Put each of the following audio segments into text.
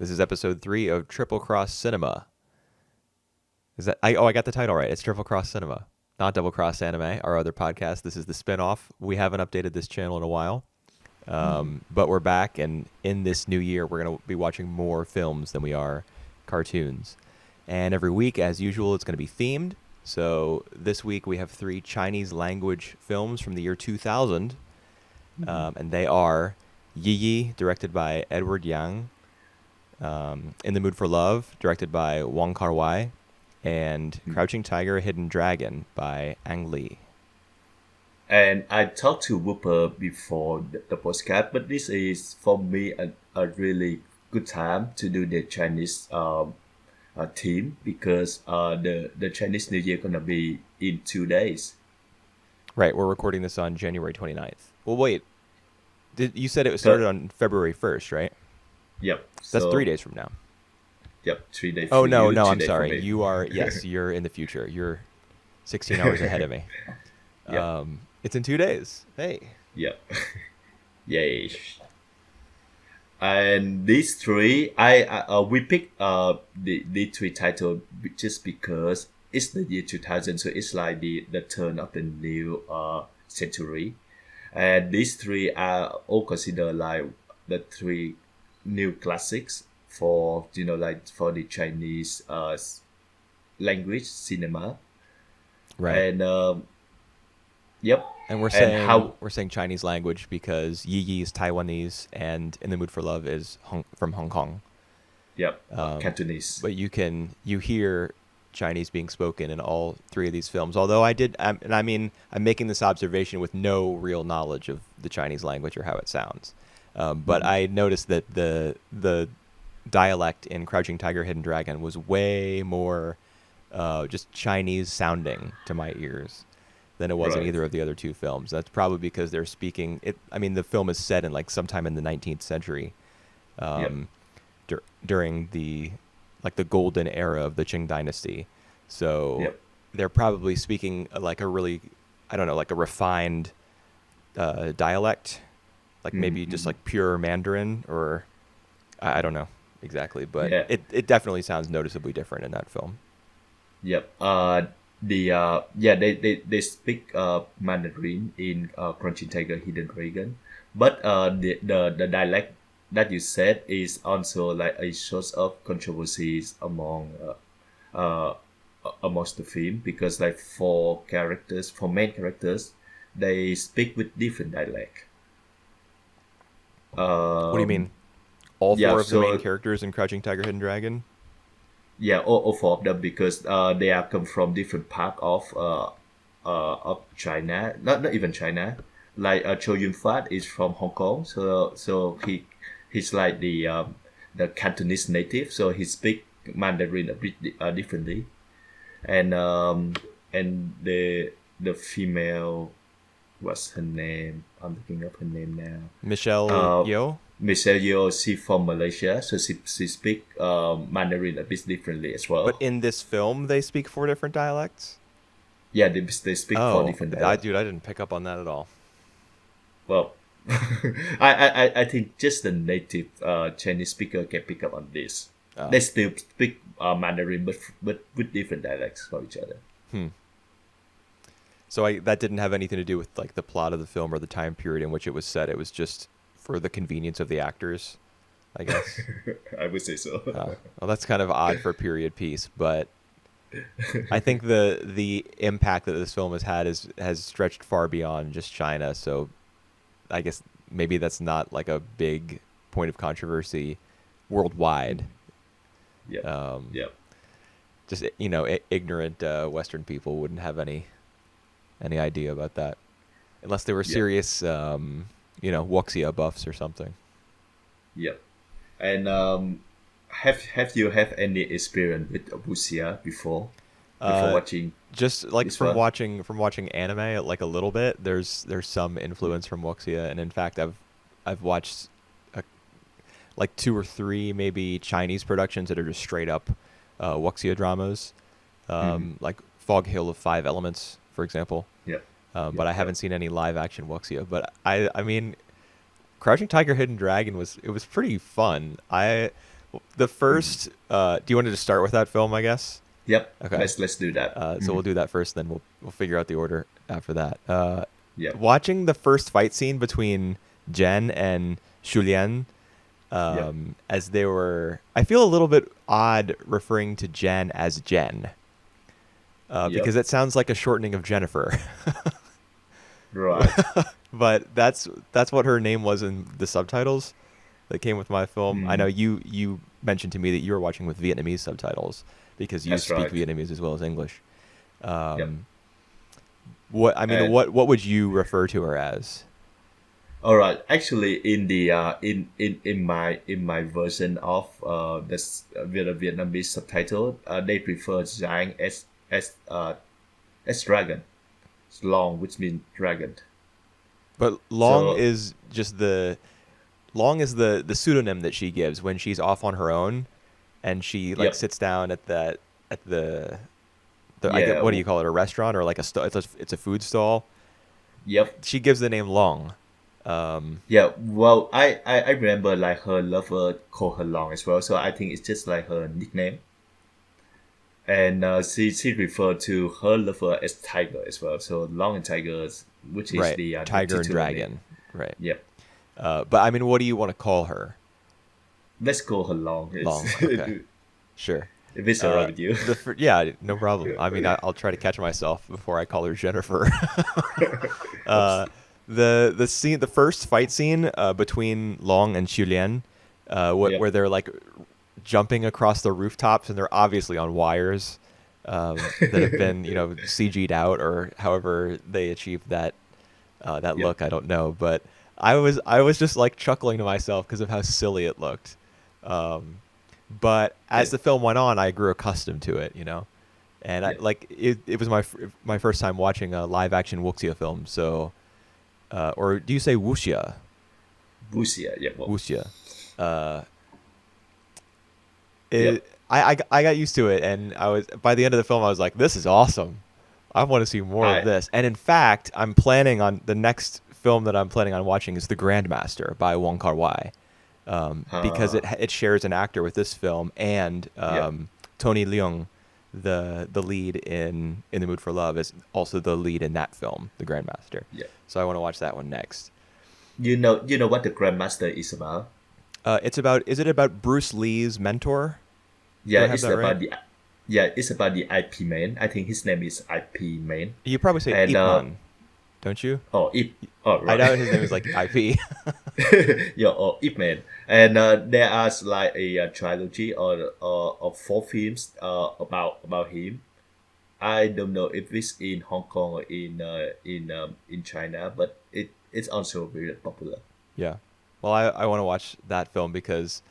This is episode 3 of Triple Cross Cinema. I got the title right. It's Triple Cross Cinema, not Double Cross Anime, our other podcast. This is the spin-off. We haven't updated this channel in a while, but we're back, and in this new year, we're going to be watching more films than we are cartoons. And every week, as usual, it's going to be themed. So this week, we have 3 Chinese language films from the year 2000, and they are Yi Yi, directed by Edward Yang, In the Mood for Love, directed by Wong Kar-wai, and Crouching Tiger, Hidden Dragon by Ang Lee. And I talked to Whooper before the podcast, but this is for me a really good time to do the Chinese theme because the Chinese New Year gonna be in 2 days. Right, we're recording this on January 29th. Well, wait. You said it started on February 1st, right? Yep. That's 3 days from now. Yep, 3 days. Oh, for no, you, no, 2 I'm days for sorry. me. You are, yes, you're in the future. You're 16 hours ahead of me. Yep. It's in 2 days. Hey. Yep. Yay. And these three, we picked the 3 titles just because it's the year 2000, so it's like the turn of the new century. And these 3 are all considered like the 3 new classics for for the Chinese language cinema. Right. And yep. And we're saying Chinese language because Yi Yi is Taiwanese and In the Mood for Love is from Hong Kong. Yep. Cantonese. But you hear Chinese being spoken in all 3 of these films. Although I'm making this observation with no real knowledge of the Chinese language or how it sounds. But I noticed that the dialect in Crouching Tiger, Hidden Dragon was way more just Chinese sounding to my ears than it was in either of the other 2 films. That's probably because they're speaking it. I mean, the film is set in like sometime in the 19th century, during the golden era of the Qing dynasty. So they're probably speaking like a really, I don't know, like a refined dialect, like maybe just like pure Mandarin, or I don't know exactly, but it definitely sounds noticeably different in that film. Yep. They speak Mandarin in Crouching Tiger, Hidden Dragon, but the dialect that you said is also like a source of controversies amongst the film because like for main characters, they speak with different dialect. What do you mean? All 4 of the main characters in Crouching Tiger, Hidden Dragon? Yeah, all 4 of them because they are come from different part of China. Not even China. Like Chow Yun-fat is from Hong Kong, so he's like the Cantonese native, so he speak Mandarin a bit differently, and the female, what's her name? I'm looking up her name now. Michelle Yeoh. Michelle Yeoh, she's from Malaysia, so she speak Mandarin a bit differently as well. But in this film, they speak 4 different dialects? Yeah, they speak 4 different dialects. I didn't pick up on that at all. Well, I think just the native Chinese speaker can pick up on this. They still speak Mandarin, but with different dialects for each other. So that didn't have anything to do with like the plot of the film or the time period in which it was set. It was just for the convenience of the actors, I guess. I would say so. Well, that's kind of odd for a period piece, but I think the impact that this film has had has stretched far beyond just China. So I guess maybe that's not like a big point of controversy worldwide. Yeah. Just ignorant Western people wouldn't have any idea about that, unless they were serious, Wuxia buffs or something. Yep. And have you have any experience with Wuxia before watching? Just like from watching anime, like a little bit. There's some influence from Wuxia, and in fact, I've watched like 2 or 3 maybe Chinese productions that are just straight up Wuxia dramas, like Fog Hill of 5 Elements, for example. But I haven't seen any live action Wuxia. But I mean, Crouching Tiger, Hidden Dragon was pretty fun. the first. Do you want to just start with that film? I guess. Yep. Okay. Let's do that. So we'll do that first, then we'll figure out the order after that. Yep. Watching the first fight scene between Jen and Julien, Yep. as they were, I feel a little bit odd referring to Jen as Jen, because Yep. it sounds like a shortening of Jennifer. Right. But that's what her name was in the subtitles that came with my film. I know Mm, you mentioned to me that you were watching with Vietnamese subtitles because you that's speak right. Vietnamese as well as English. Yep. Um, And what would you refer to her as? all right. Actually, in the in my version of Vietnamese subtitle, they prefer Giang as dragon. It's long, which means dragon. But Long So is just Long is the pseudonym that she gives when she's off on her own, and she like yep. sits down at the I get Yeah. what do you call it, a restaurant or like it's a food stall. Yep. She gives the name Long. Um, Yeah. Well, I remember like her lover called her long as well. So I think it's just like her nickname. And she referred to her lover as Tiger as well. So Long and Tigers, which is right, the Tiger and titular name. Dragon. Right. Yep. But I mean, what do you want to call her? Let's call her Long. It's Long. Okay. if Sure. it's alright with you. Yeah, no problem. I mean, I'll try to catch myself before I call her Jennifer. uh, Oops. the first fight scene between Long and Julien, where Yep. they're like jumping across the rooftops and they're obviously on wires that have been CG'd out or however they achieved that Yep. look. I don't know, but I was just like chuckling to myself because of how silly it looked. Um, but Yeah. as the film went on, I grew accustomed to it, and Yeah. it was my first time watching a live action wuxia film. So, or do you say wuxia? Busia. Yep. Well, Wuxia. Uh, yep. I got used to it, and I was by the end of the film, I was like, this is awesome. I want to see more of I this. And in fact, I'm planning on the next film that I'm planning on watching is The Grandmaster by Wong Kar-wai, because uh it shares an actor with this film and yep. Tony Leung, the lead in The Mood for Love, is also the lead in that film, The Grandmaster. Yep. So I want to watch that one next. You know what the Grandmaster is about? Is it about Bruce Lee's mentor? Do Yeah, I have that right? it's about the IP man. I think his name is IP man. You probably say And Ip Man, don't you? oh Ip oh I right. doubt his name is like IP. Yeah, or Ip Man. And there are like a trilogy or four films about him. I don't know if it's in Hong Kong or in China, but it's also very popular. Yeah. Well, I want to watch that film because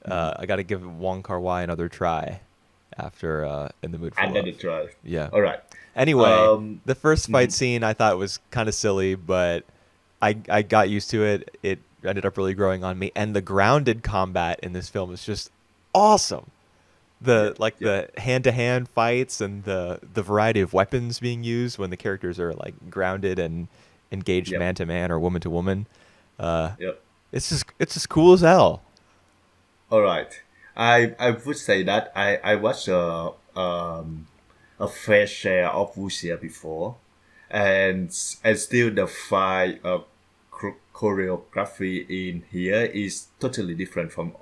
Mm. I got to give Wong Kar Wai another try after In the Mood for Another Love. try. Yeah. All right. Anyway, Um. the first fight Mhm. scene I thought was kind of silly, but I got used to it. It ended up really growing on me, and the grounded combat in this film is just awesome. Yep. Yep. The hand to hand fights and the variety of weapons being used when the characters are like grounded and engaged Yep. man to man or woman to woman. Uh, Yep. it's just cool as hell. All right. I would say that I watched a fair share of wuxia before, and still the fight choreography in here is totally different from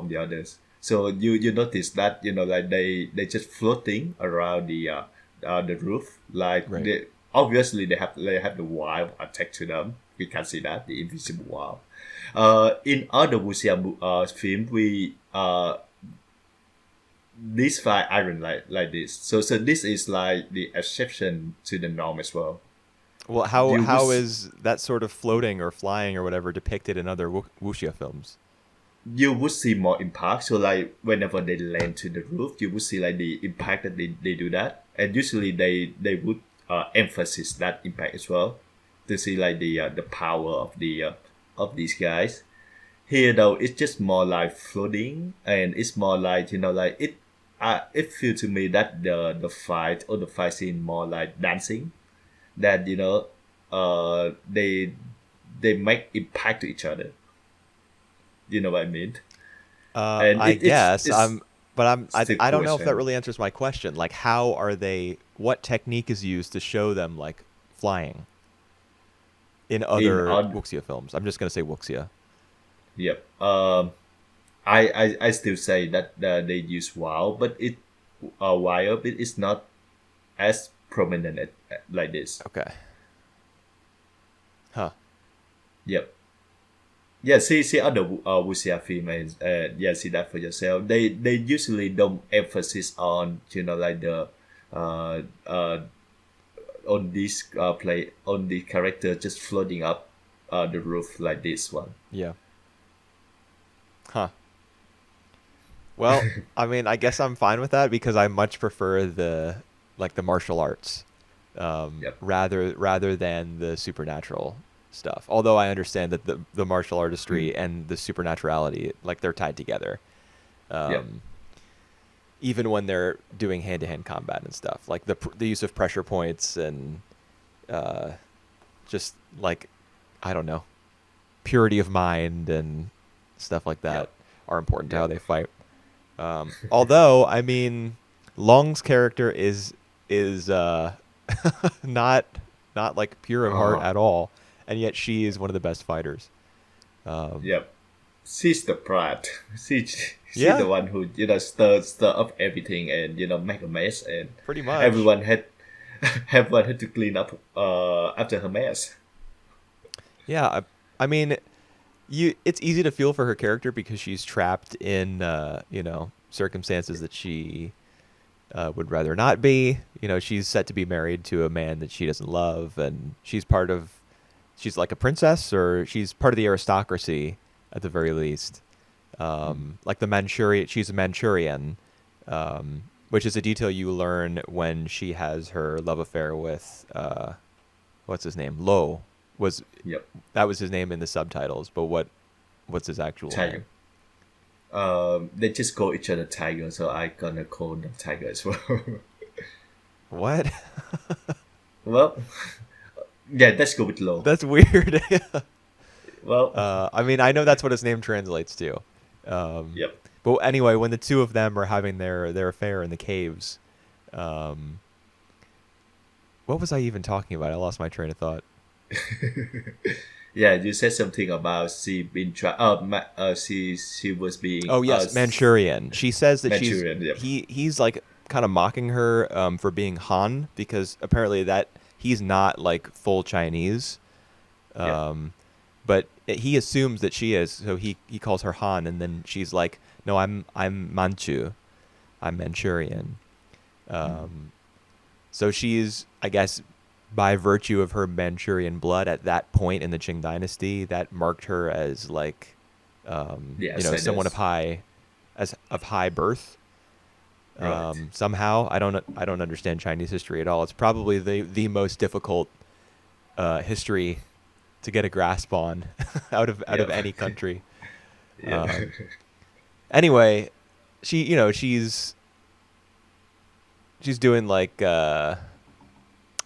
the others. So you notice that like they just floating around the roof like Right. they obviously they have the wire attached to them. We can see that the invisible wire. In other wuxia film, we this fight iron like this. So this is like the exception to the norm as well. Well, how You would how is that sort of floating or flying or whatever depicted in other wuxia films? you would see more impact. So like whenever they land to the roof, you would see like the impact that they do that, and usually they would emphasize that impact as well to see like the power of these guys. Here though, it's just more like floating, and it's more like like it. It feels to me that the fight scene more like dancing. That they make impact to each other. You know what I mean? And I guess it's but still I don't know if that question. really answers my question. Like, how are they? What technique is used to show them like flying in In other on wuxia films? I'm just gonna say wuxia. Yep. I still say that they use wow, but while it is not as prominent like this. Okay. Huh. Yep. Yeah, see other wuxia film and yeah, see that for yourself. They usually don't emphasis on like the uh uh on this play on the character just floating up the roof like this one. Yeah. Huh. Well, I mean, I guess I'm fine with that because I much prefer the martial arts Yep. rather than the supernatural stuff. Although I understand that the martial Mm. artistry and the supernaturality, like, they're tied together. Yep. Um, even when they're doing hand to hand combat and stuff, like the use of pressure points and uh, just like, I don't know, purity of mind and stuff like that Yep. are important to how Yep. they fight. Although, I mean, Long's character is not not like pure of heart Uh, at all, and yet she is one of the best fighters. Um, yep. She's the brat. She's the yeah, one who stir up everything and make a mess, and pretty much. everyone had everyone had to clean up after her mess. Yeah, I mean, it's easy to feel for her character because she's trapped in circumstances that she would rather not be. She's set to be married to a man that she doesn't love, and she's like a princess, or she's part of the aristocracy at the very least. Like the Manchurian, she's a Manchurian, which is a detail you learn when she has her love affair with what's his name? Lo was Yep. that was his name in the subtitles, but what's his actual Tiger. name? They just call each other tiger, so I gonna call them tiger as well. What? Well, yeah, let's go with low. That's weird. Well, I mean, I know that's what his name translates to. Um, yep. but anyway, when the two of them are having their affair in the caves, um, what was I even talking about? I lost my train of thought. Yeah, you said something about she been she was being Oh yes, Manchurian. She says that Manchurian. Yep. he's like kind of mocking her for being Han because apparently that he's not like full Chinese. Yep. But he assumes that she is, so he calls her Han, and then she's like, "No, I'm Manchu, I'm Manchurian." Um, so she's, I guess, by virtue of her Manchurian blood at that point in the Qing dynasty, that marked her as like, Yes, it someone is. of high birth. Right. Somehow, I don't understand Chinese history at all. It's probably the most difficult history to get a grasp on out of Yep. any country. Yep. Anyway, she's doing like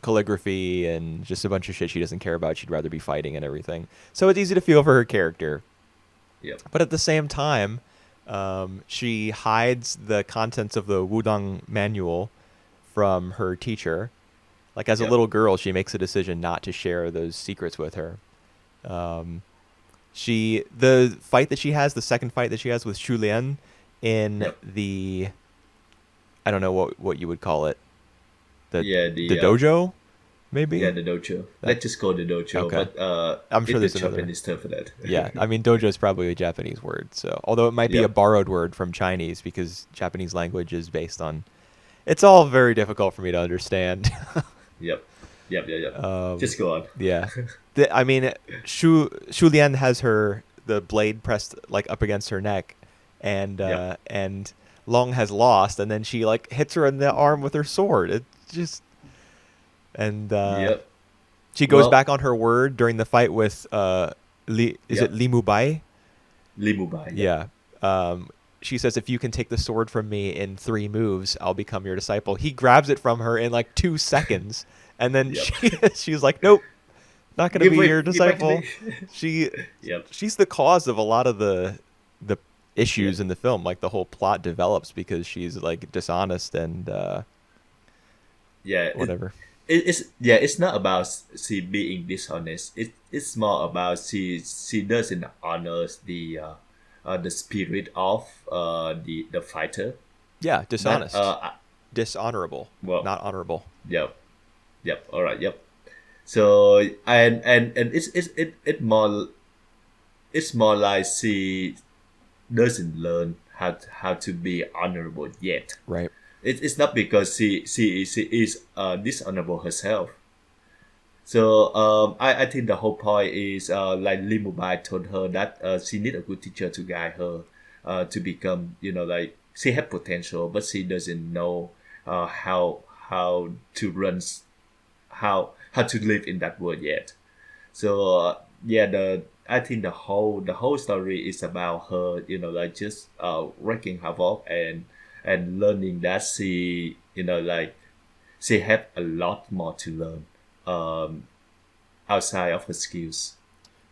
calligraphy and just a bunch of shit she doesn't care about. She'd rather be fighting and everything. So it's easy to feel for her character. Yep. But at the same time, she hides the contents of the Wudang manual from her teacher. Like as a Yep. little girl, she makes a decision not to share those secrets with her. Um, the fight that she has, the second fight that she has with Shu Lian in Yep. the, I don't know what you would call it, the Yeah. the dojo, maybe. The dojo. That Let's just call the dojo, okay. but I'm sure it's the there's another. Japanese term for that. Yeah, I mean dojo is probably a Japanese word. So although it might be a Yep. borrowed word from Chinese because Japanese language is based on. It's all very difficult for me to understand. Yep. Yep. Yep. Yep. Just go on. Yeah, I mean, Shu Lian has the blade pressed like up against her neck, Yep. and Long has lost, and then she like hits her in the arm with her sword. It just and Yep. she goes Well. back on her word during the fight with is it Yep. Li Mubai? Limubai. Yep. Yeah. She says, if you can take the sword from me in 3 moves, I'll become your disciple. He grabs it from her in like 2 seconds, and then Yep. she's like, nope, not gonna be your Give back to disciple. me. She Yep. she's the cause of a lot of the issues yeah, in the film. Like the whole plot develops because she's like dishonest and yeah. whatever. It's not about she being dishonest. It's more about she doesn't honor the spirit of the fighter. Yeah, But dishonest, dishonorable, well, not honorable. yep, yep. All right, yep. So and it's more like she doesn't learn how to be honorable yet. Right. It's not because she is dishonorable herself. So I think the whole point is like Lee Mubai told her that she need a good teacher to guide her to become, like she had potential, but she doesn't know how to run how to live in that world yet. So yeah, the I think the whole story is about her, like just wreaking havoc and learning that like she have a lot more to learn um, outside of her skills.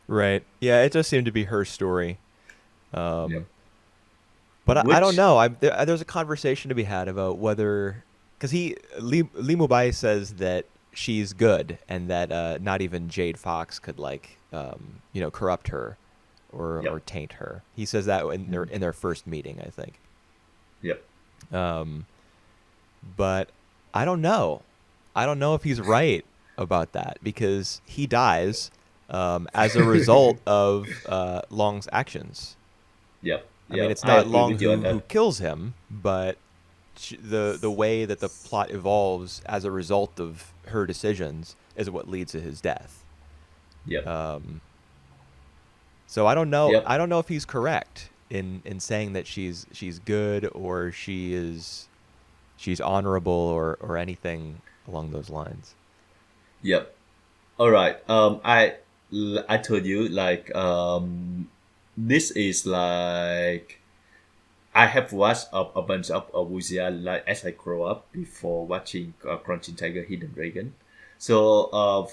Right. Yeah, it does seem to be her story. Yep. But I don't Which know. There's a conversation to be had about whether, because Lee Mubai says that she's good and that not even Jade Fox could like corrupt her or yep. taint her. He says that in their Mhm. in their first meeting, I think. Yep. Um, but I don't know. I don't know if he's right about that because he dies as a result of Long's actions. Yep. I mean, Yep. it's I not agree Long with you on who that. kills him, but the way that the plot evolves as a result of her decisions is what leads to his death. Yep. Um, so I don't know. Yep. I don't know if he's correct in saying that she's good or she's honorable or anything along those lines. Yep. All right. I told you like this is like I have watched a bunch of wuxia like as I grow up before watching Crouching Tiger, Hidden Dragon. So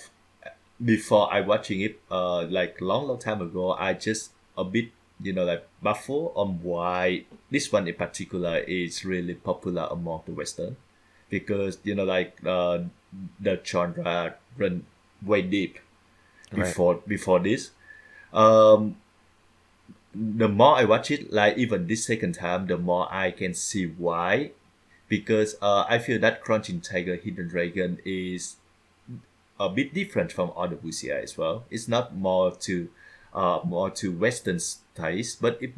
before I watching it like long time ago, I just a bit like baffled on why this one in particular is really popular among the Western because like the genre run way deep Right. before this. Um, the more I watch it, like even this second time, the more I can see why. Because I feel that Crouching Tiger, Hidden Dragon is a bit different from other wuxia as well. It's not more to Western taste, but it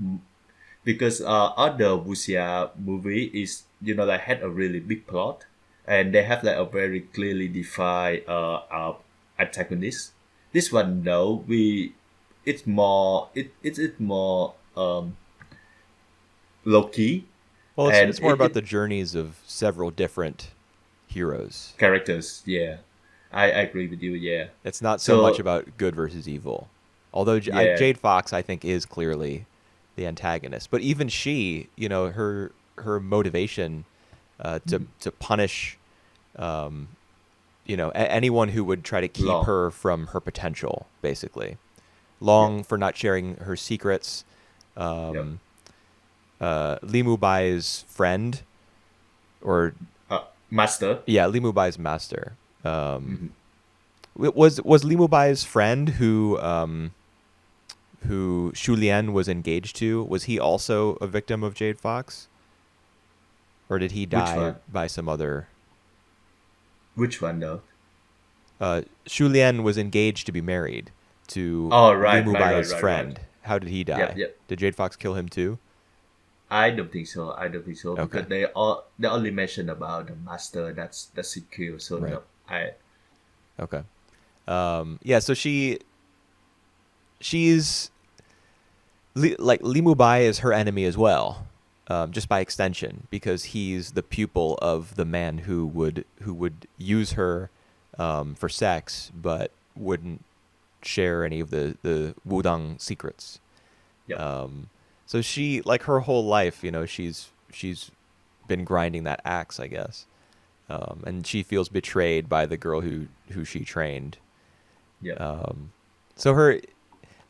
because other wuxia movie is like had a really big plot, and they have like a very clearly defined antagonist. This one no, we it's more low key, Well, and it's more about the journeys of several different heroes. characters. Yeah, I agree with you. Yeah, It's not so much so about good versus evil. Although yeah, Jade Fox, I think, is clearly the antagonist. But even she, her motivation to punish, um, anyone who would try to keep long. her from her potential, basically. Yeah, Long for not sharing her secrets. yeah. Um, Limu Bai's friend, or Master. yeah, Limu Bai's master. Um, Mhm. was Limu Bai's friend who Shu Lian was engaged to, was he also a victim of Jade Fox? Or did he Which die one? by some other. Which one though? Shu Lian was engaged to be married to Oh, right, Limu right, right, Bai's right, right. friend. How did he Yep, die? yep. Did Jade Fox kill him too? I don't think so. I don't think so Okay. because they only mention about the master that's secure. So Right. no, I Okay. Yeah, so she's like Limu Bai is her enemy as well, just by extension, because he's the pupil of the man who would use her for sex, but wouldn't share any of the Wudang secrets. yep, Um, so she like her whole life, she's been grinding that axe, I guess, and she feels betrayed by the girl who she trained. yep, Um, so her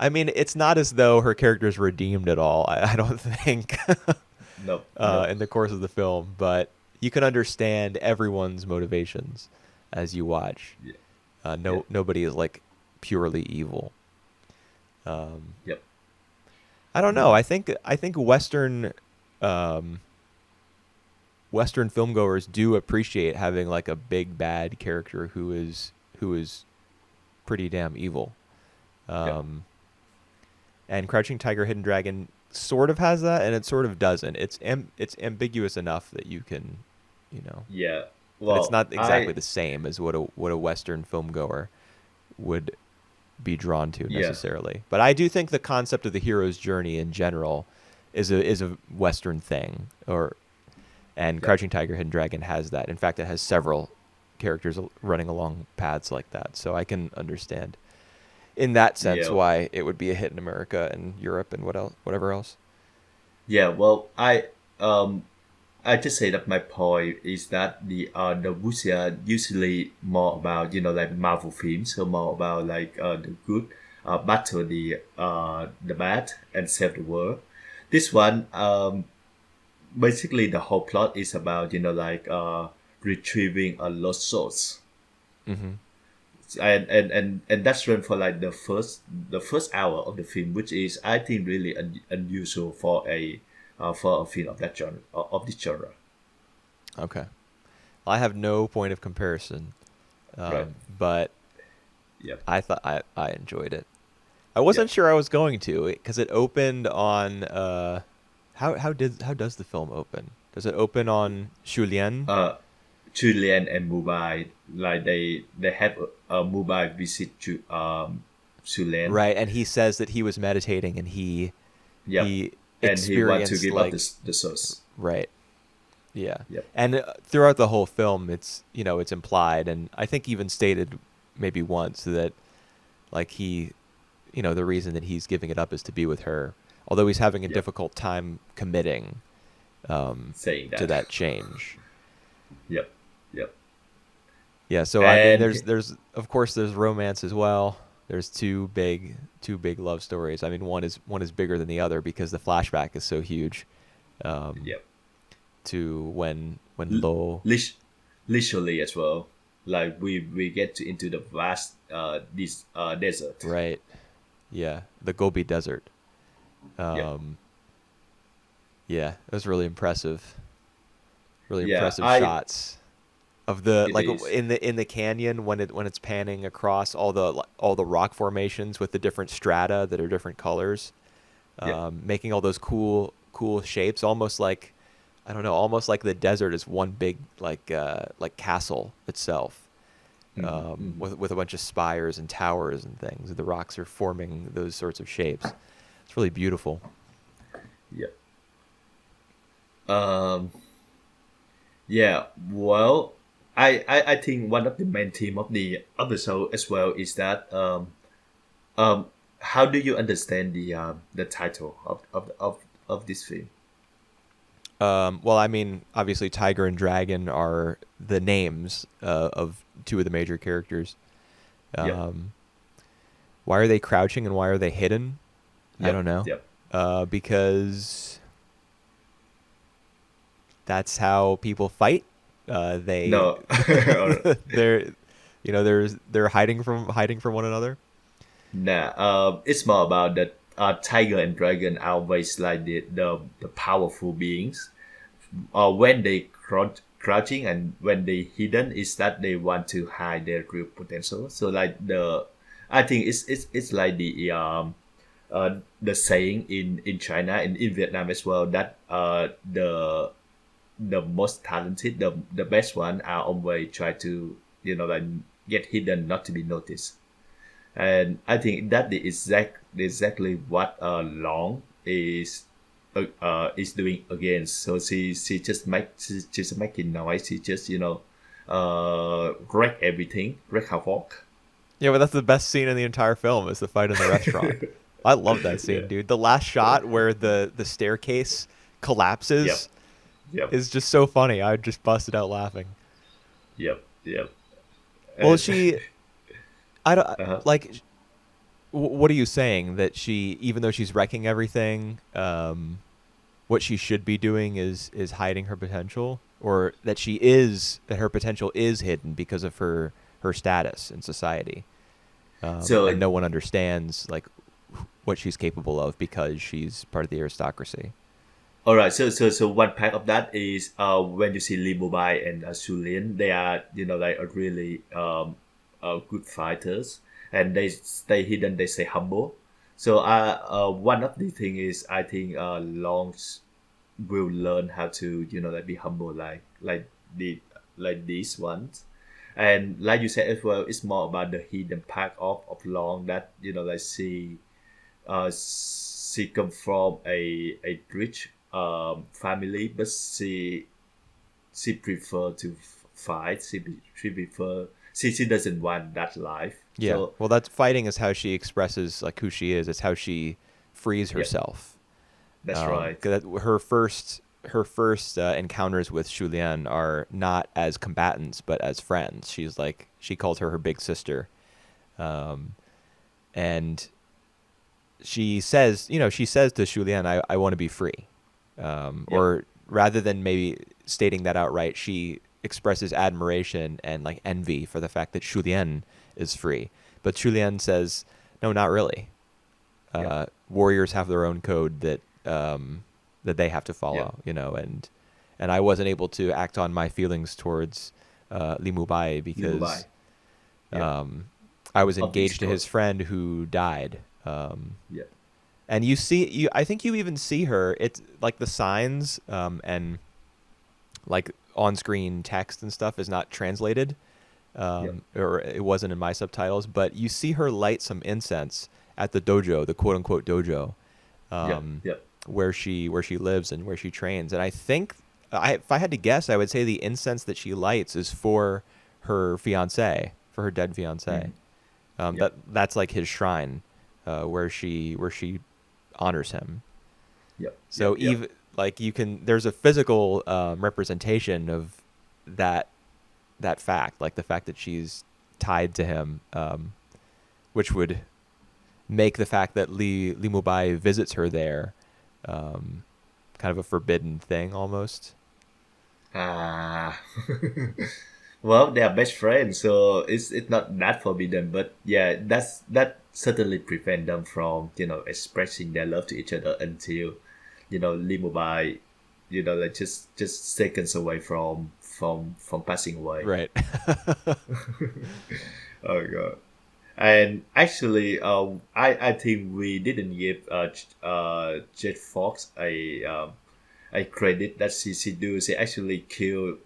I mean, it's not as though her character's redeemed at all. I don't think No, no. in the course of the film, but you can understand everyone's motivations as you watch. Yeah, yeah, Nobody is like purely evil. Um, yep. I don't know. Mm, I think um, Western filmgoers do appreciate having like a big bad character who is pretty damn evil. yep. Um, and Crouching Tiger, Hidden Dragon sort of has that, and it sort of doesn't. It's ambiguous enough that you can, you know, Yeah. but it's Well, not exactly I the same as what a Western film goer would be drawn to yeah, necessarily. But I do think the concept of the hero's journey in general is a Western thing, or and yep, Crouching Tiger, Hidden Dragon has that. In fact, it has several characters running along paths like that, so I can understand in that sense yeah. why it would be a hit in America and Europe and whatever else. Yeah, well, I just say that my point is that the wuxia usually more about like Marvel films, so more about like the good battle the bad and save the world. This one basically the whole plot is about like retrieving a lost souls, Hmm. and that's run for like the first hour of the film, which is I think really unusual for a film of that genre of this genre. Okay. I have no point of comparison, Right. but Yep. I thought I enjoyed it. I Yep. wasn't sure I was going to because it opened on how does the film open? Does it open on Shulien? Uh, Julian and Mumbai, like they have a Mumbai visit to Julian. Right, and he says that he was meditating and he Yep. he And he want to experienced give up like the source. right. Yeah. Yep. And throughout the whole film it's implied and I think even stated maybe once that like the reason that he's giving it up is to be with her. Although he's having a Yep. difficult time committing Saying to that. that change. Yep. Yep. Yeah, so I mean And there's of course there's romance as well. There's two big love stories. I mean one is bigger than the other because the flashback is so huge. Um, yep. to when L- Lo lit- Literally as well. Like we get into the vast this desert. right. Yeah, the Gobi Desert. Yep. Um, yeah, it was really impressive. Really Yeah. impressive I shots of the It like is. in the canyon when it's panning across all the rock formations with the different strata that are different colors, Yep. making all those cool shapes, almost like I don't know, almost like the desert is one big like castle itself, Hmm. Hmm. with a bunch of spires and towers and things. The rocks are forming those sorts of shapes. It's really beautiful. Yep. Um. Yeah. Well, I think one of the main theme of the show as well is that how do you understand the title of this film? Well, I mean, obviously, Tiger and Dragon are the names of two of the major characters. Yep. Um, why are they crouching and why are they hidden? I don't Yep. know. Yep. Because that's how people fight. They No. Or- they're they're hiding from one another. nah. It's more about that. Tiger and dragon are always like the powerful beings. When they crouching and when they hidden is that they want to hide their real potential. So like I think it's like the saying in China and in Vietnam as well that the most talented the best one are always try to like get hidden not to be noticed. And I think that the exactly what Long is doing again. So she's just making noise. She just wreck everything, wreck havoc. Yeah, but that's the best scene in the entire film is the fight in the restaurant. I love that Yeah. scene, dude. The last shot where the staircase Yep. collapses Yep. is just so funny. I just busted out laughing. Yep. Yep. Well, And I don't uh like. what are you saying? That she, even though she's wrecking everything, what she should be doing is hiding her potential, or that her potential is hidden because of her status in society, and So no one understands like what she's capable of because she's part of the aristocracy. all right, so one part of that is when you see Lee Mobile and Julian, they are like a really good fighters, and they stay hidden, they stay humble. So one of the thing is I think Longs will learn how to like be humble the like these ones, and like you said as well, it's more about the hidden part of Long that like she come from a rich family, but she prefer to fight. She doesn't want that life. Yeah. So Well, that's fighting is how she expresses like who she is. It's how she frees yeah, herself. that's right. 'Cause her first encounters with Shulian are not as combatants but as friends. She calls her big sister, um, and she says to Shulian, I want to be free, Yep, or rather than maybe stating that outright, she expresses admiration and like envy for the fact that Shulian is free. But Shulian says, no, not really. yep, Warriors have their own code that they have to yep. follow, and I wasn't able to act on my feelings towards Li Mubai Little by because yep I was of this engaged to code. his friend who died. Yep, And I think you even see her. It's like the signs and like on-screen text and stuff is not translated, yep, or it wasn't in my subtitles. But you see her light some incense at the dojo, the quote-unquote dojo, yep, um, yep, where she lives and where she trains. And I think, if I had to guess, I would say the incense that she lights is for her fiance, for her dead fiance. hmm yep, That's like his shrine, where she honors him. yep, So yep, yep. even like there's a physical representation of that fact, like the fact that she's tied to him, which would make the fact that Li Mubai visits her there um, kind of a forbidden thing almost. Ah, well, they are best friends, so it's not that forbidden. But yeah, that certainly prevent them from expressing their love to each other until Lee Mobile, like just seconds away from passing away. Right. Oh god. And actually, I think we didn't give Jet Fox a credit that she do. She actually killed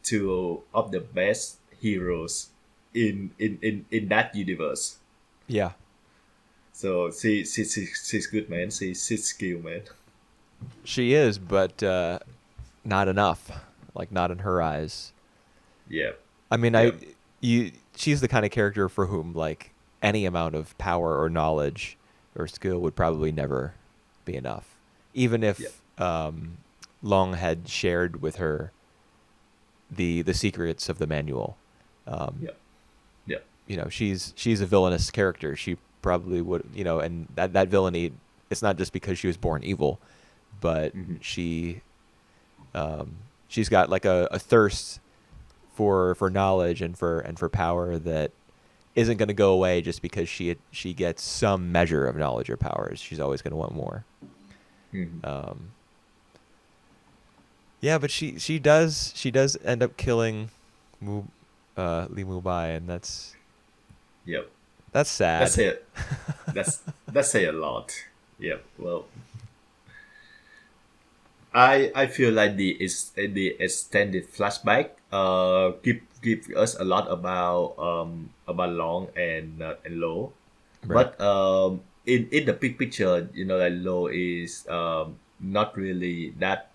two of the best heroes in that universe. Yeah. So she's good, man. She's skilled, man. She is, but not enough. Like not in her eyes. Yeah, I mean, yeah. she's the kind of character for whom like any amount of power or knowledge or skill would probably never be enough. Even Yeah, if Long had shared with her the secrets of the manual. Um, yeah, yeah. she's a villainous character. She probably would, and that villainy. It's not just because she was born evil, but hmm she's got like a thirst for knowledge and for power that isn't going to go away just because she gets some measure of knowledge or powers. She's always going to want more. hmm Um, yeah, but she does end up killing Mu, Li Mubai, and Yep. that's That's sad. it. That's say a lot. Yep. Well, I feel like the extended flashback give us a lot about Long and Lo, Right. but in the big picture, like Lo is not really that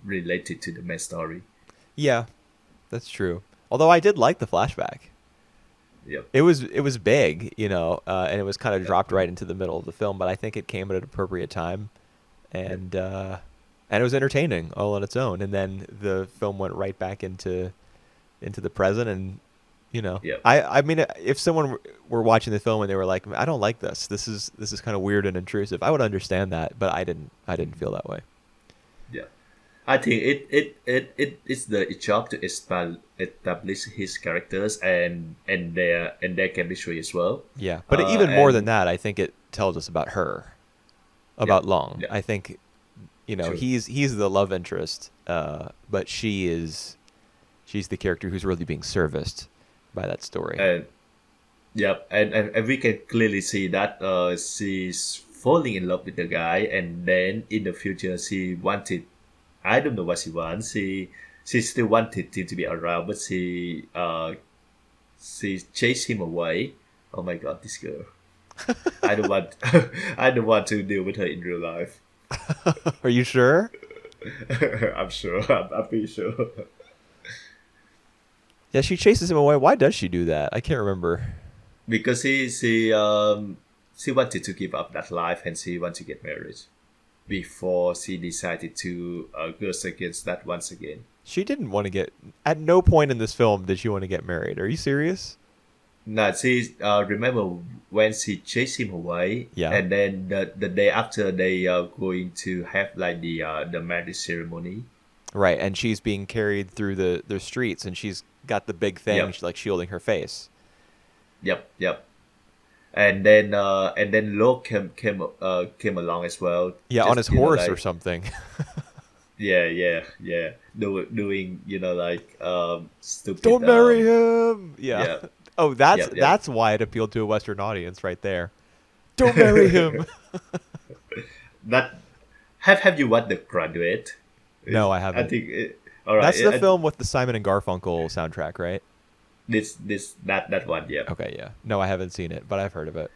related to the main story. Yeah, that's true. Although I did like the flashback. Yep. It was big, and it was kind of Yep. dropped right into the middle of the film, but I think it came at an appropriate time, Yep. and it was entertaining all on its own. And then the film went right back into the present, and You know, Yep. I mean, if someone were watching the film and they were like, I don't like this. This is kind of weird and intrusive. I would understand that, but I didn't feel that way. Yeah. I think it is the job to establish his characters and their chemistry as well. Yeah, but even more than And that, I think it tells us about her, yeah, about Long. yeah, I think, true. he's the love interest, but she's the character who's really being serviced by that story. And yep, and we can clearly see that she's falling in love with the guy, and then in the future she wanted, I don't know what she wants. She still wanted him to be around, but she chased him away. Oh my god, this girl! I don't want I don't want to deal with her in real life. Are you sure? I'm sure. I'm pretty sure. Yeah, she chases him away. Why does she do that? I can't remember. Because she wanted to give up that life and she wanted to get married before she decided to go against that once again. She didn't want to get. At no point in this film did she want to get married. Are you serious? No, she remember when she chased him away, Yeah. and then the day after they are going to have like the marriage ceremony. Right, and she's being carried through the streets, and she's got the big thing, Yep. like shielding her face. Yep. And then Lo came along as well. Yeah, on his Just, horse or like, something. yeah. Doing like stupid. Don't marry him. Yeah. Yeah. Oh, that's Yep. that's why it appealed to a Western audience right there. Don't marry him. That have you watched The Graduate? No, I I haven't. think all right. That's the film with the Simon and Garfunkel soundtrack, right? That one. Yeah. Okay, yeah. No, I haven't seen it, but I've heard of it.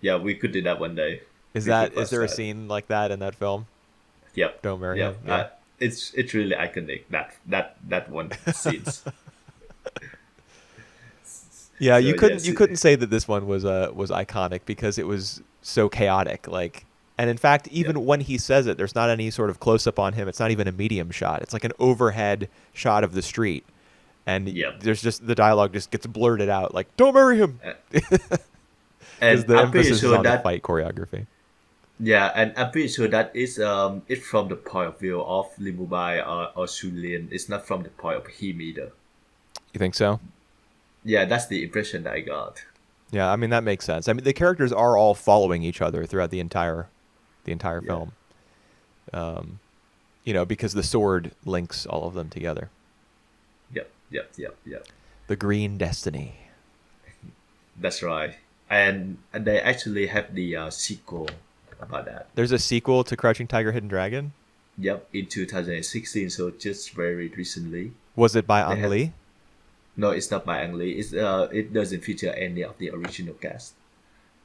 Yeah, we could do that one day. Is We could is watch there a that. scene like that in that film? Yep. Don't marry Yep. him. Yeah. It's really iconic that one scenes. Yeah, So, you couldn't yes, you couldn't say that this one was iconic because it was so chaotic. Like, and in fact, even when he says it, there's not any sort of close up on him. It's not even a medium shot. It's like an overhead shot of the street, and Yep. there's just the dialogue just gets blurted out like "Don't marry him," because And the I'm pretty emphasis is sure on the that fight choreography. yeah, and I'm pretty sure that is it's from the point of view of Limubai or Shulin. It's not from the point of him either. You think so? Yeah, that's the impression that I got. Yeah, I mean that makes sense. I mean the characters are all following each other throughout the entire Yeah. film. Because the sword links all of them together. Yep. The Green Destiny. That's right. And they actually have the sequel about that. There's a sequel to Crouching Tiger, Hidden Dragon. Yep, in 2016, so just very recently. Was it by They Ang have- Lee? No, it's not by Ang Lee. It doesn't feature any of the original cast.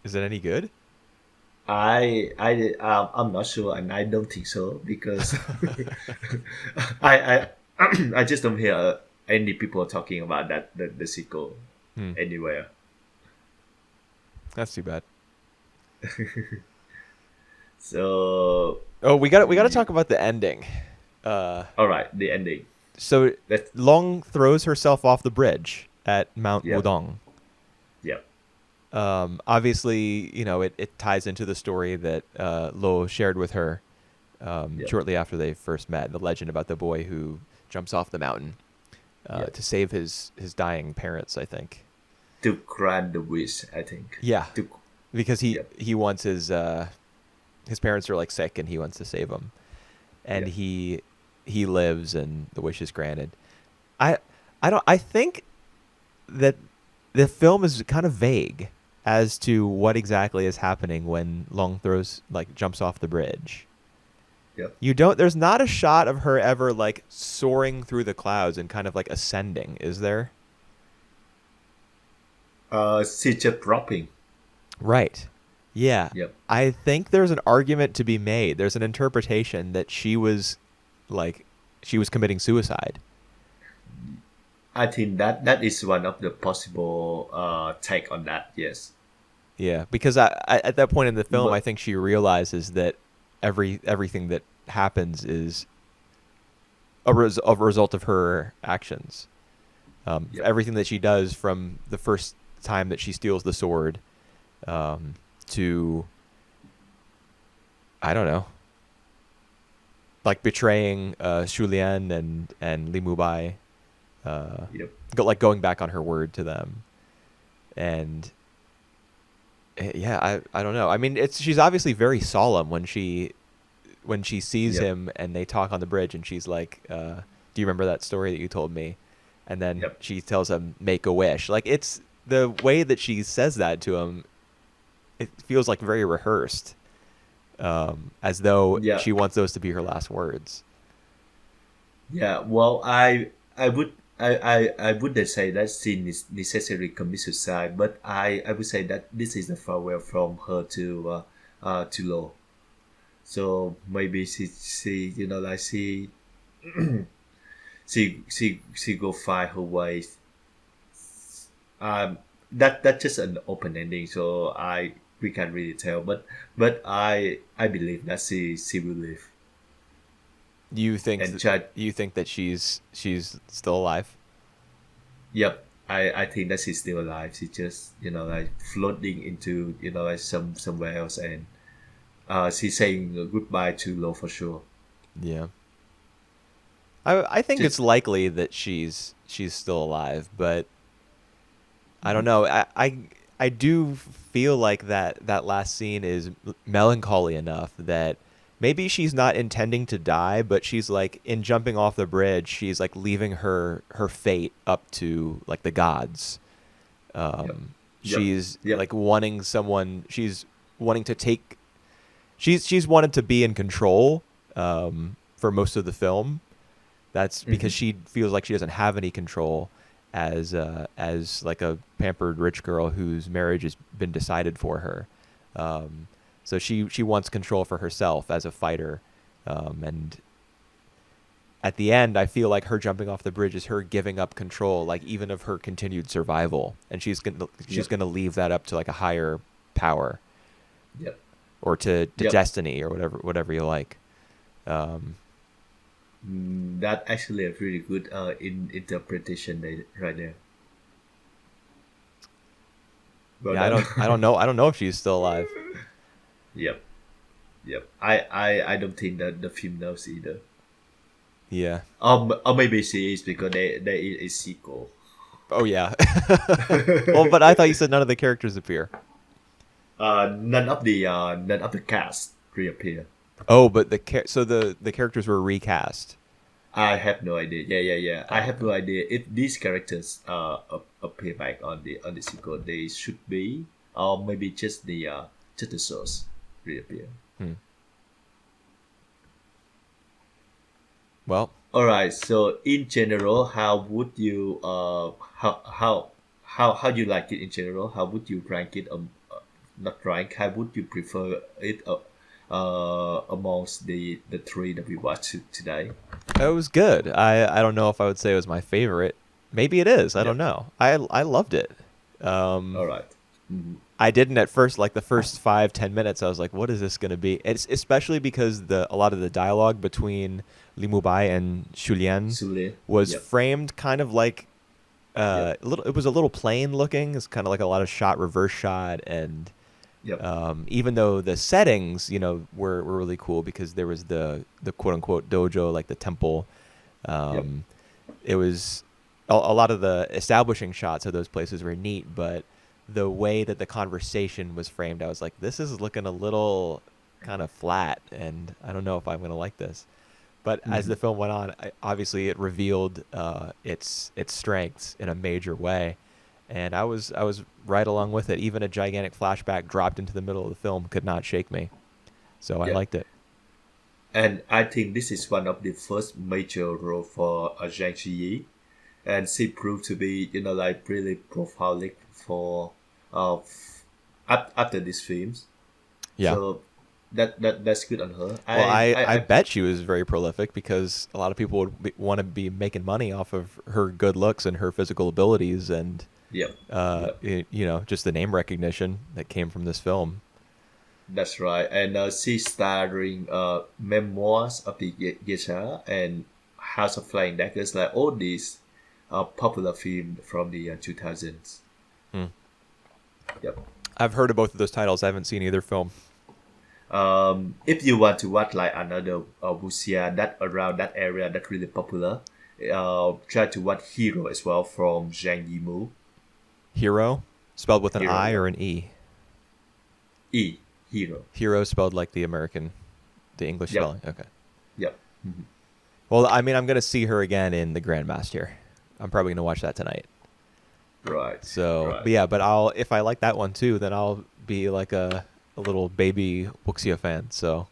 Is it any good? I'm not sure, and I don't think so because I I just don't hear any people talking about the sequel anywhere. That's too bad. So Oh, we got to talk about the ending. all right, the ending. So Let's Long throws herself off the bridge at Mount Yeah. Wudong. yeah Obviously, it ties into the story that Lo shared with her Yeah. shortly after they first met. The legend about the boy who jumps off the mountain Yeah. to save his dying parents, I think. to grant the wish. I think. Yeah, To because Yep. he wants his parents are like sick and he wants to save them, and Yeah. he lives and the wish is granted. I think that the film is kind of vague as to what exactly is happening when Long jumps off the bridge. yeah. There's not a shot of her ever like soaring through the clouds and kind of like ascending, is there? She's just dropping. Right. Yeah. Yep. I think there's an argument to be made. There's an interpretation that she was committing suicide. I think that is one of the possible take on that. Yes. Yeah, because I at that point in the film, But- I think she realizes that everything that happens is a result of her actions. Yep. Everything that she does from the first time that she steals the sword to, I don't know, like betraying Shulian and Li Mubai, Yep. like going back on her word to them, and yeah, I don't know. I mean, it's she's obviously very solemn when she sees Yep. him and they talk on the bridge, and she's like, "Do you remember that story that you told me?" And then Yep. she tells him, "Make a wish." Like it's the way that she says that to him. It feels like very rehearsed, as though Yeah. she wants those to be her last words. Yeah. Well, I would I wouldn't say that scene is necessarily commit suicide, but I would say that this is a farewell from her to Lo. So maybe she like she go find her ways. That's just an open ending, so I we can't really tell. But I believe that she will live You think and try. you think that she's still alive? Yep, I think that she's still alive. She just like floating into like somewhere else, and she's saying goodbye to Lo for sure. Yeah. I think it's Just likely that she's still alive, but I don't mhm. know. I do feel like that last scene is melancholy enough that maybe she's not intending to die, but she's like in jumping off the bridge, she's like leaving her fate up to like the gods. Yep, yep, She's yep. like wanting someone. She's wanting to take. She's wanted to be in control for most of the film. That's because Hmm. she feels like she doesn't have any control as like a pampered rich girl whose marriage has been decided for her. Um, so she wants control for herself as a fighter, and at the end, I feel like her jumping off the bridge is her giving up control, like even of her continued survival, and she's Yep, gonna leave that up to like a higher power yep, or to yep. destiny or whatever you like. Um, That actually a really good interpretation right there. Well yeah, done. I don't know if she's still alive. Yep, yep. I don't think that the film knows either. Yeah. Or maybe she is because there is a sequel. Oh yeah. Well, but I thought you said none of the characters appear. None of the cast reappear. Oh, but so the characters were recast. I have no idea. Yeah, yeah, yeah. I Oh, have okay. no idea if these characters appear back on the sequel. They should be, or maybe just the source reappear. Hmm. Well, All right. So in general, how would you how you like it in general? How would you rank it? Not rank. How would you prefer it? Amongst the three that we watched today. it was good. I don't know if I would say it was my favorite. Maybe it is. I don't Yep. know. I loved it. Um, All right. Mhm. I didn't at first, like the first 5-10 minutes. I was like, "What is this going to be?" It's especially because the a lot of the dialogue between Li Mubai and Shulian Sule. was Yep. framed kind of like Yep. a little. It was a little plain looking. It's kind of like a lot of shot reverse shot, and Yep. even though the settings, were really cool because there was the quote unquote dojo, like the temple. Yep. Um, it was a lot of the establishing shots of those places were neat, but the way that the conversation was framed, I was like, this is looking a little kind of flat, and I don't know if I'm gonna like this. But as Hmm. the film went on, obviously it revealed its strengths in a major way, and I was right along with it. Even a gigantic flashback dropped into the middle of the film could not shake me, so I Yep. liked it. And I think this is one of the first major role for Zhang Ziyi, and she proved to be like really profoundly for after these films. Yeah. So that's good on her. Well, I I bet she was very prolific because a lot of people would want to be making money off of her good looks and her physical abilities and Yep. Yep. just the name recognition that came from this film. That's right. And she's starring Memoirs of the Geisha and House of Flying Daggers, like all these. popular film from the 2000s. Hmm. Yep. I've heard of both of those titles. I haven't seen either film. If you want to watch like another wuxia that around that area that really popular, try to watch Hero as well from Zhang Yimou. Hero, spelled with an Hero, I yeah. or an E? Hero. Hero spelled like the American, the English Yep. spelling. Okay. Yep. Mhm. Well, I mean, I'm going to see her again in The Grandmaster. I'm probably going to watch that tonight. Right. So, Right. but yeah, but if I like that one too, then I'll be like a little baby Wuxia fan. So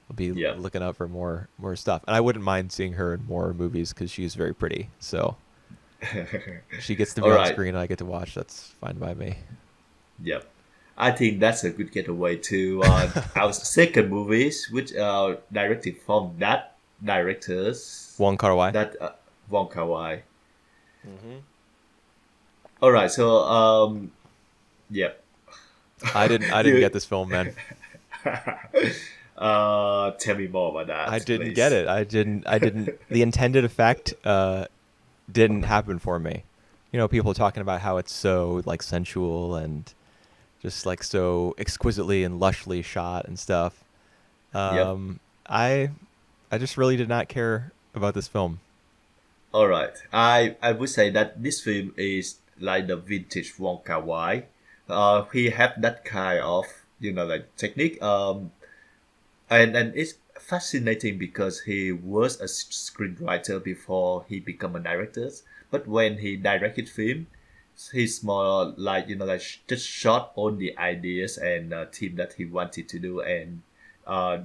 I'll be Yeah. looking out for more stuff. And I wouldn't mind seeing her in more movies because she's very pretty. So she gets to be All on right. screen and I get to watch. That's fine by me. Yep. I think that's a good getaway to our second movies, which are directed from that directors, Wong Kar-wai. that Wong Kar-wai. Mm-hmm. All right, so yep. I didn't You- get this film, man. Tell me more about that. I didn't please. get it. I didn't. The intended effect didn't happen for me. You know, people talking about how it's so like sensual and just like so exquisitely and lushly shot and stuff. Yep. I just really did not care about this film. All right. I would say that this film is like the vintage Wong Kar-wai. He have that kind of like technique. And it's fascinating because he was a screenwriter before he became a director. But when he directed film, he's more like just shot on the ideas and theme that he wanted to do and uh,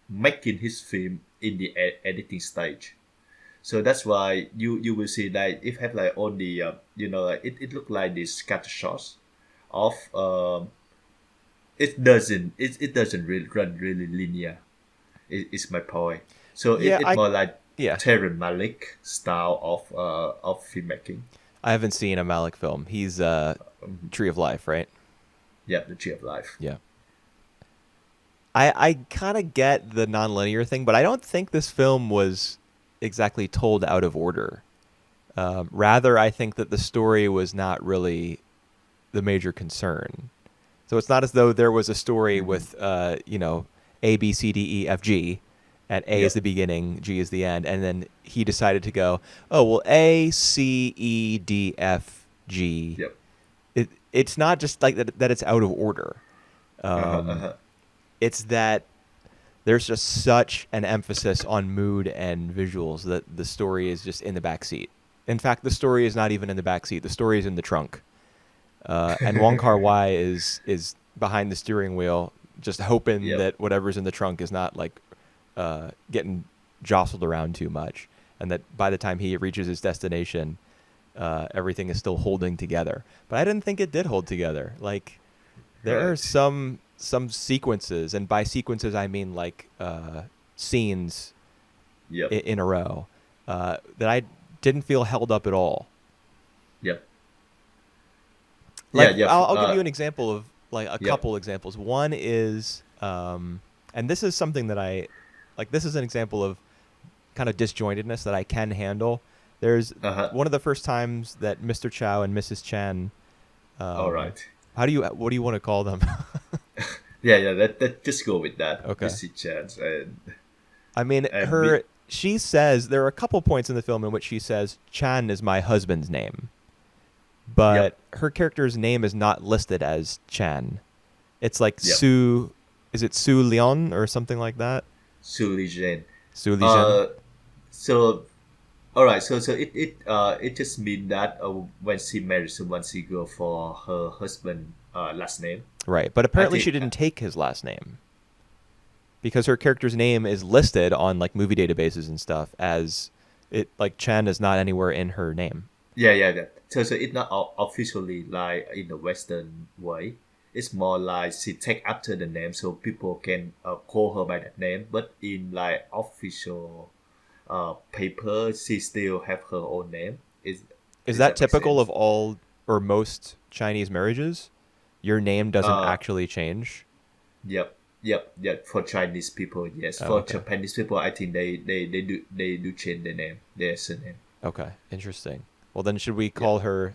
making his film in the editing stage. So that's why you will see that it have like all the like it look like these scatter shots of it doesn't really run really linear. Is my point. So Yeah, it's more like yeah. Terrence Malick style of filmmaking. I haven't seen a Malik film. He's Tree of Life, right? Yeah, the Tree of Life. Yeah. I kind of get the nonlinear thing, but I don't think this film was exactly told out of order. Rather, I think that the story was not really the major concern. So it's not as though there was a story with, A, B, C, D, E, F, G, and A is Yep. the beginning, G is the end, and then he decided to go, oh, well, A, C, E, D, F, G. Yep. It's not just like that it's out of order. Uh-huh. It's that there's just such an emphasis on mood and visuals that the story is just in the back seat. In fact, the story is not even in the back seat. The story is in the trunk. And Wong Kar-wai is behind the steering wheel, just hoping Yep. that whatever's in the trunk is not like getting jostled around too much, and that by the time he reaches his destination, everything is still holding together. But I didn't think it did hold together. Like there are Right. some sequences, and by sequences I mean like scenes Yep. in a row that I didn't feel held up at all. Yep. Like, Yeah. I'll give you an example of like a Yep. couple examples. One is, and this is something that this is an example of kind of disjointedness that I can handle. There's Uh-huh. one of the first times that Mr. Chow and Mrs. Chan. All right. What do you want to call them? Yeah. That just go with that. Okay. This is chance and I mean, And she says there are a couple points in the film in which she says Chan is my husband's name, but her character's name is not listed as Chan. It's like Yep. Su. Is it Su Leon or something like that? Su Li Zhen. Su Lijian. So all right. So it just means that when she marries someone, she go for her husband last name. Right, but apparently think- she didn't take his last name because her character's name is listed on like movie databases and stuff as it like Chan is not anywhere in her name. Yeah. So it's not officially like in the Western way. It's more like she take after the name, so people can call her by that name. But in like official paper, she still have her own name. Is does that make typical sense? of all or most Chinese marriages? Your name doesn't actually change. Yep. For Chinese people, yes. Oh, For okay. Japanese people, I think they do change their name, their surname. Okay, interesting. Well, then should we Yeah. call her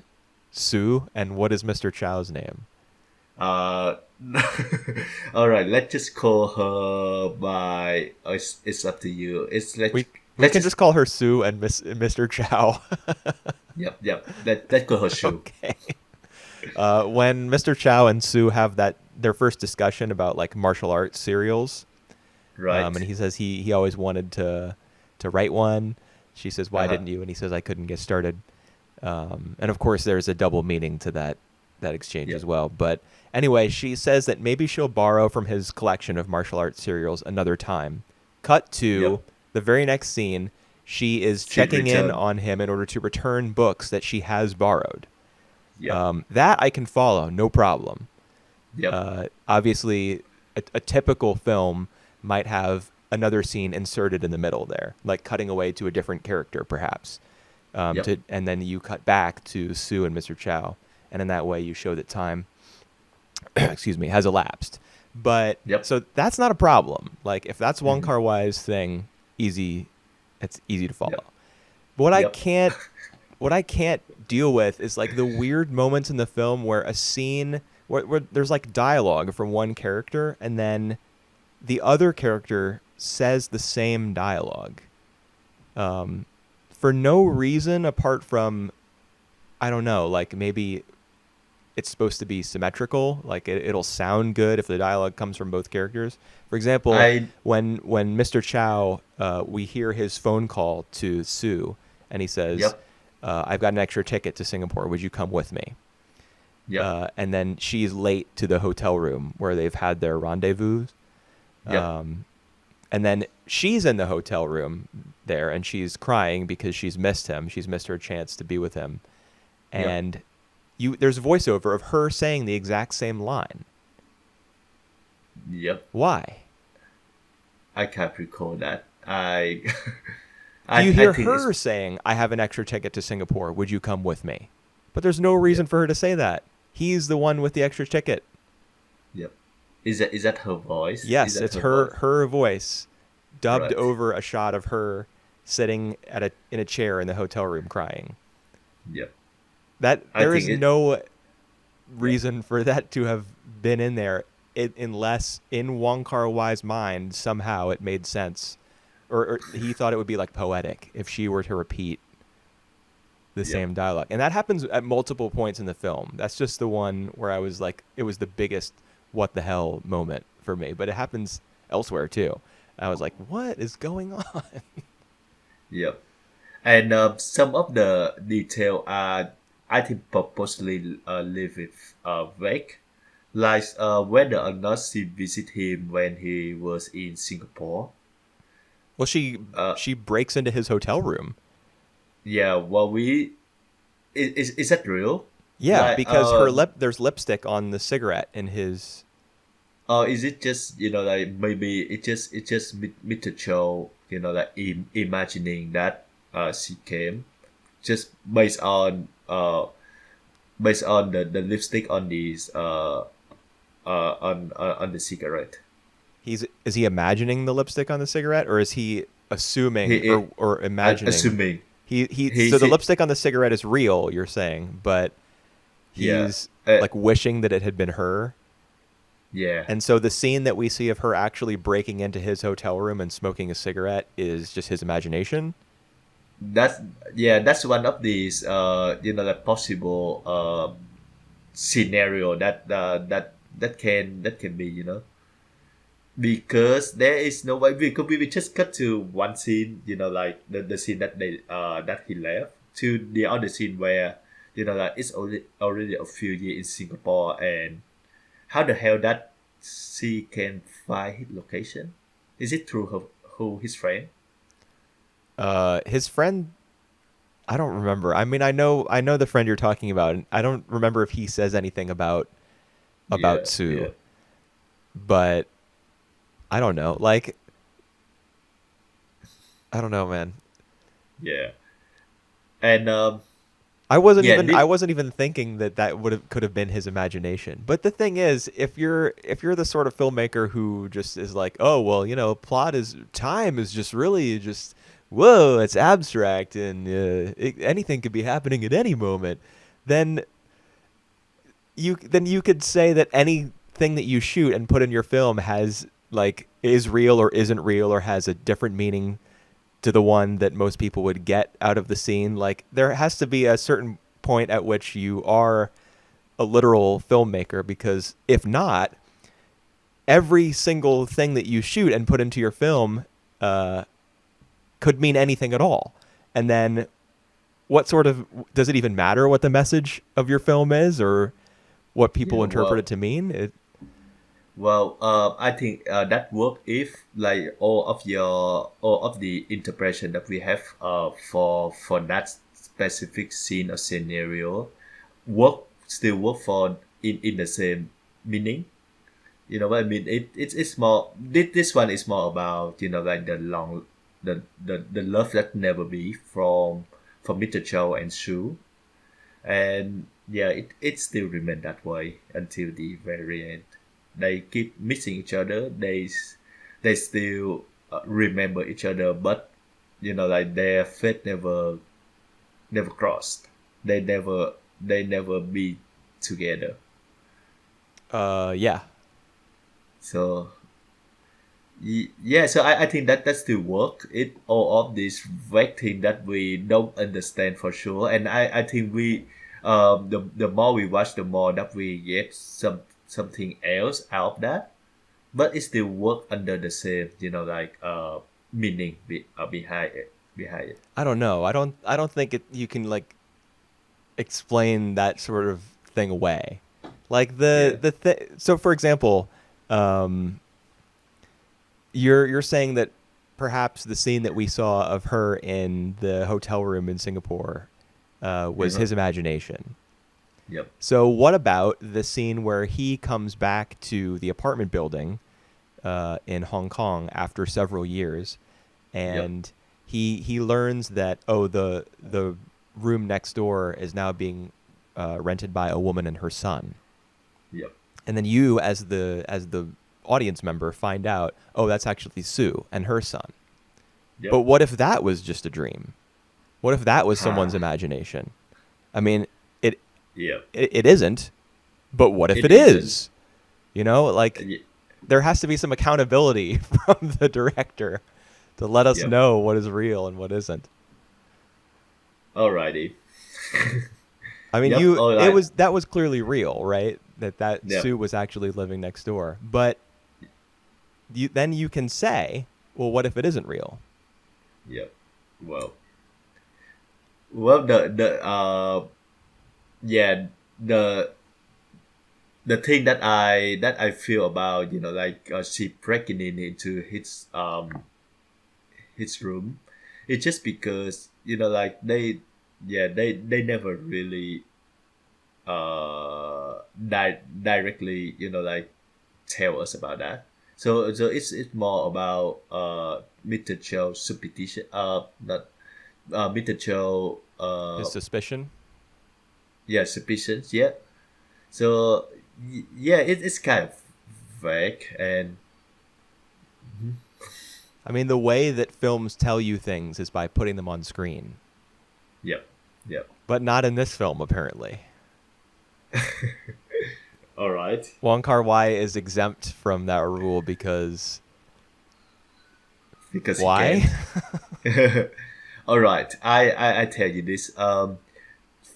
Sue? And what is Mr. Chow's name? Uh, all right. Let's just call her by. It's up to you. It's We we let's can just. just call her Sue and Mr. Chow. Yep, yep. Let's call her Shu. Okay. When Mr. Chow and Sue have their first discussion about like martial arts serials, and Right. he says he always wanted to write one. She says, "Why Uh-huh. didn't you?" And he says, "I couldn't get started." And of course, there's a double meaning to that exchange as Yep. well. But anyway, she says that maybe she'll borrow from his collection of martial arts serials another time. Cut to Yep. the very next scene. She is She'd checking in return. on him in order to return books that she has borrowed. Yep. That I can follow, no problem. Yep. Obviously, a typical film might have another scene inserted in the middle there, like cutting away to a different character, perhaps. Yep. And then you cut back to Sue and Mr. Chow, and in that way you show that time, excuse me, has elapsed. But Yep. so that's not a problem. Like if that's Wong Hmm. Kar Wai's thing, easy, it's easy to follow. Yep. But Yep. what I can't deal with is like the weird moments in the film where a scene where there's like dialogue from one character and then the other character says the same dialogue for no reason apart from I don't know, like maybe it's supposed to be symmetrical, like it'll sound good if the dialogue comes from both characters. For example, I. when Mr. Chow, we hear his phone call to Sue, and he says, Yep. "I've got an extra ticket to Singapore. Would you come with me?" Yep. And then she's late to the hotel room where they've had their rendezvous. Yep. And then she's in the hotel room there, and she's crying because she's missed him. She's missed her chance to be with him. Yep. And there's a voiceover of her saying the exact same line. Yep. Why? I can't recall that. I. You I hear think her it's. saying, "I have an extra ticket to Singapore. Would you come with me?" But there's no reason Yep. for her to say that. He's the one with the extra ticket. Yep. Is that her voice? Is Yes, that it's her voice? her voice dubbed Right. over a shot of her sitting in a chair in the hotel room crying. Yep. That I there think is it. no Yep. reason for that to have been in there unless in Wong Kar-wai's mind somehow it made sense or he thought it would be like poetic if she were to repeat the Yep. same dialogue. And that happens at multiple points in the film. That's just the one where I was like it was the biggest what the hell moment for me, but it happens elsewhere too. I was like, what is going on? Yep. And some of the detail are, I think, purposely leave it vague, like whether or not she visited him when he was in Singapore. Well, Uh, she breaks into his hotel room. yeah. Well, is that real? Yeah, Like, because there's lipstick on the cigarette in his. or is it just like maybe it just Mr. Cho like imagining that she came just based on the lipstick on these on the cigarette. Is he imagining the lipstick on the cigarette, or is he assuming He or imagining? assuming So the he lipstick on the cigarette is real, you're saying, but yeah he's uh, like wishing that it had been her. yeah And so the scene that we see of her actually breaking into his hotel room and smoking a cigarette is just his imagination. that's that's one of these like possible scenario that can be because there is no way because we just cut to one scene like the scene that they that he left to the other scene where like it's already a few years in Singapore, and how the hell that she can find his location? Is it through his friend? His friend, I don't remember. I mean, I know the friend you're talking about, and I don't remember if he says anything Yeah, about Sue, yeah, but I don't know. Like, I don't know, man. yeah. And yeah, I wasn't even thinking that could have been his imagination. But the thing is, if you're the sort of filmmaker who just is like, oh well, plot is time is just really just whoa, it's abstract and anything could be happening at any moment, then you could say that anything that you shoot and put in your film has like is real or isn't real or has a different meaning to the one that most people would get out of the scene. Like there has to be a certain point at which you are a literal filmmaker, because if not, every single thing that you shoot and put into your film could mean anything at all. And then what sort of does it even matter what the message of your film is or what people Yeah, interpret it well, to mean? I think that work if like all of the interpretation that we have for that specific scene or scenario work still work for in the same meaning. You know what I mean? It's more this one is more about like the love that never be from Mr. Chow and Sue, and yeah, it still remain that way until the very end. They keep missing each other. They still remember each other, but like their fate never crossed. They never be together. Yeah. So yeah, so I think that still work. It all of this vague thing that we don't understand for sure, and I think we the more we watch, the more that we get something else out of that, but it still work under the same like meaning behind it. I don't know. I don't think you can like explain that sort of thing away. Like Yeah. so for example, um you're saying that perhaps the scene that we saw of her in the hotel room in Singapore was Uh-huh. his imagination. Yep. So what about the scene where he comes back to the apartment building in Hong Kong after several years, Yep. and he learns that the room next door is now being rented by a woman and her son, Yep. and then you as the audience member find out, oh, that's actually Sue and her son. But Yep. what if that was just a dream? What if that was someone's Ha. imagination? I mean, it Yep. it isn't. But what if It it isn't. is? Like Ye- there has to be some accountability from the director to let us Yep. know what is real and what isn't. Alrighty. I mean, Yep. All right. that was clearly real, right? That Yep. Sue was actually living next door. But then you can say, well, what if it isn't real? Yep. Well. Well. The yeah the the thing that I feel about like she breaking in into his room, it's just because like they never really directly like tell us about that. So it's more about Mr. Cho's superstition, not Mr. Cho His suspicion. yeah, suspicions, yeah. So yeah, it's kind of vague and I mean, the way that films tell you things is by putting them on screen, yep, yep. but not in this film, apparently. All right. Wong Kar-wai is exempt from that rule because Because he why? can. All right. I tell you this.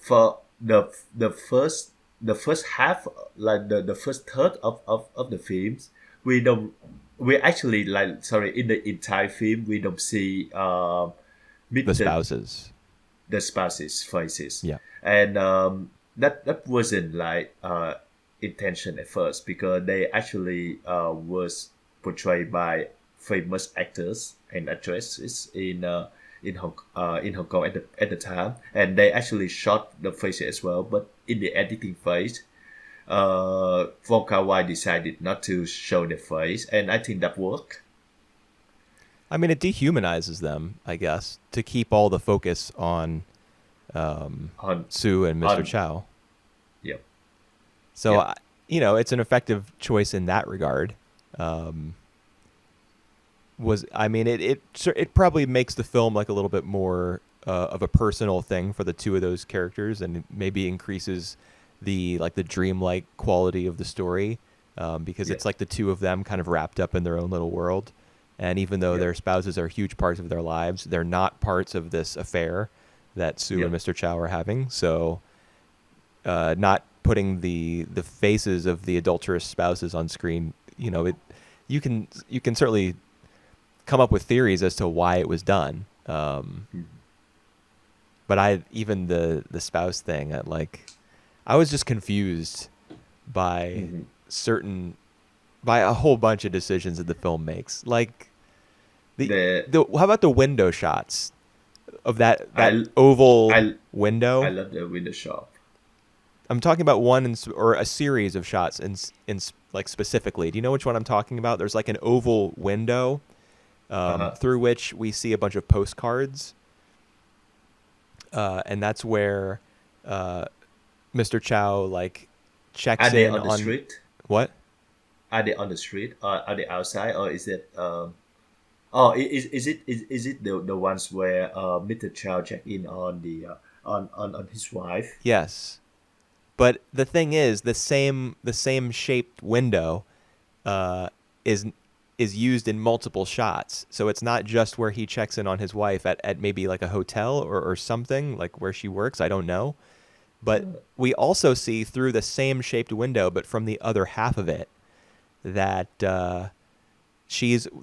For the first half, like the first third of the films, we don't we actually like sorry in the entire film we don't see The meet spouses. the spouses faces, Yeah. and that wasn't like intention at first because they actually was portrayed by famous actors and actresses in Hong Kong at the time, and they actually shot the faces as well. But in the editing phase, Wong Kar-wai decided not to show the face, and I think that worked. I mean, it dehumanizes them, I guess, to keep all the focus on On Sue and Mr. on Chow. Yep. So, Yep. it's an effective choice in that regard. Um, was, I mean, it probably makes the film like a little bit more of a personal thing for the two of those characters, and maybe increases the dreamlike quality of the story, because Yeah, it's like the two of them kind of wrapped up in their own little world, and even though yep, their spouses are huge parts of their lives, they're not parts of this affair that Sue and yep, Mr. Chow are having. So, not putting the faces of the adulterous spouses on screen, you can certainly come up with theories as to why it was done. mhm, But even the spouse thing, I was just confused by mhm. certain by a whole bunch of decisions that the film makes. Like the The the how about the window shots of that I oval I I window? love the window shop. I'm talking about or a series of shots like specifically. Do you know which one I'm talking about? There's like an oval window, Uh-huh. through which we see a bunch of postcards, and that's where uh, Mr. Chow like Are checks they in on the on street? what? Are they on the street? Or are they outside? Or is it oh, is it the ones where Mr. Chow checked in on the on his wife? Yes, but the thing is, the same shaped window uh, is is used in multiple shots. So it's not just where he checks in on his wife at maybe like a hotel or something like where she works. I don't know. But we also see through the same shaped window, but from the other half of it, that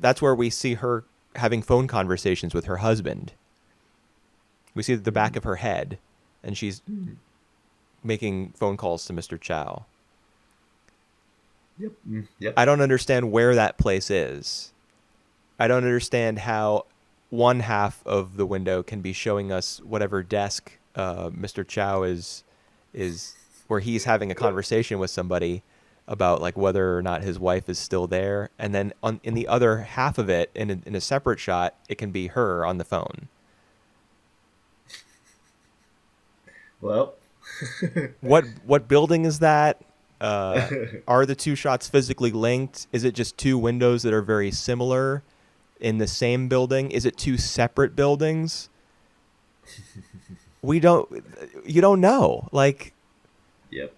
that's where we see her having phone conversations with her husband. We see the back Mhm. of her head, and she's making phone calls to Mr. Chow. Yep. Yep. I don't understand where that place is. I don't understand how one half of the window can be showing us whatever desk Mr. Chow is where he's having a conversation with somebody about like whether or not his wife is still there, and then in the other half of it, in a separate shot, it can be her on the phone. Well, What building is that? Uh, are the two shots physically linked? Is it just two windows that are very similar in the same building? Is it two separate buildings? We don't. You don't know. Like yep.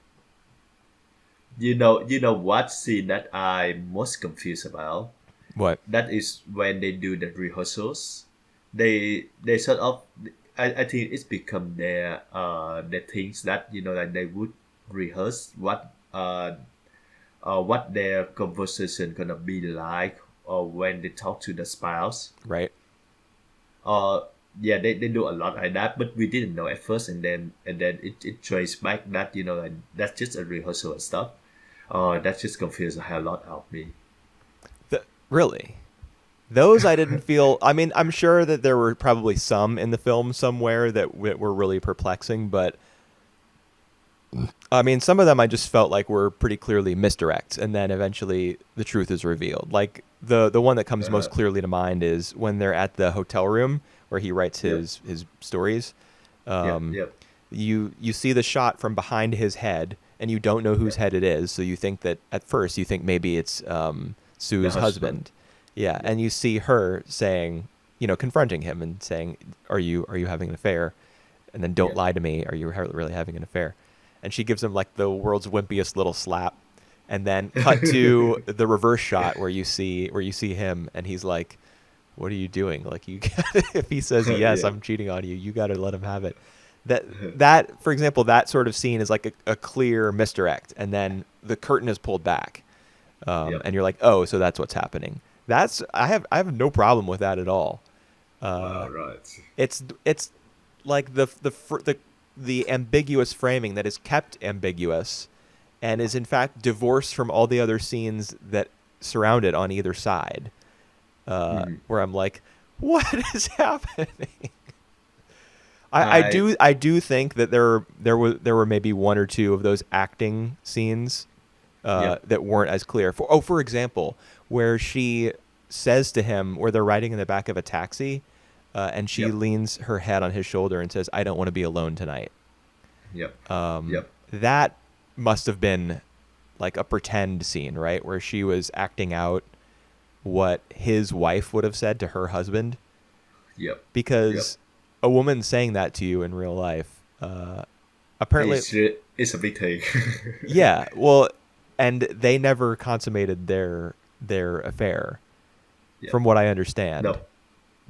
You know what scene that I'm most confused about? what? That is when they do the rehearsals. They sort of I think it's become their things that like they would rehearse what their conversation gonna be like or when they talk to the spouse. Right. uh yeah, they do a lot like that, but we didn't know at first, and then it traced back that like that's just a rehearsal and stuff. That just confused the hell lot out of me. Really. Those I didn't feel. I mean, I'm sure that there were probably some in the film somewhere that were really perplexing, but I mean, some of them I just felt like were pretty clearly misdirects, and then eventually the truth is revealed. Like the one that comes uh most clearly to mind is when they're at the hotel room where he writes yep, his stories. yep, Um, yep, you see the shot from behind his head, and you don't know whose yep. head it is, so you think that at first you think maybe it's The Sue's husband. husband. Yeah, Yep, and you see her saying, confronting him and saying, "Are you having an affair?" And then, "Don't yep. lie to me. Are you really having an affair?" And she gives him like the world's wimpiest little slap, and then cut to the reverse shot where you see him, and he's like, "What are you doing? Like you, if he says yes, Yeah. I'm cheating on you. You got to let him have it." That, for example, that sort of scene is like a clear misdirect, and then the curtain is pulled back, Yep. and you're like, "Oh, so that's what's happening." I have no problem with that at all. All Uh, right. it's like the ambiguous framing that is kept ambiguous, and is in fact divorced from all the other scenes that surround it on either side. Mhm. Where I'm like, what is happening? I I do I do think that there were maybe one or two of those acting scenes Yep. that weren't as clear. For example, where she says to him, where they're riding in the back of a taxi, and she Yep. leans her head on his shoulder and says, "I don't want to be alone tonight." Yep. Um, Yep. that must have been like a pretend scene, right, where she was acting out what his wife would have said to her husband, Yep. Yep. because a woman saying that to you in real life, apparently, It's a big thing. yeah, well, and they never consummated their affair, Yeah. from what I understand. No.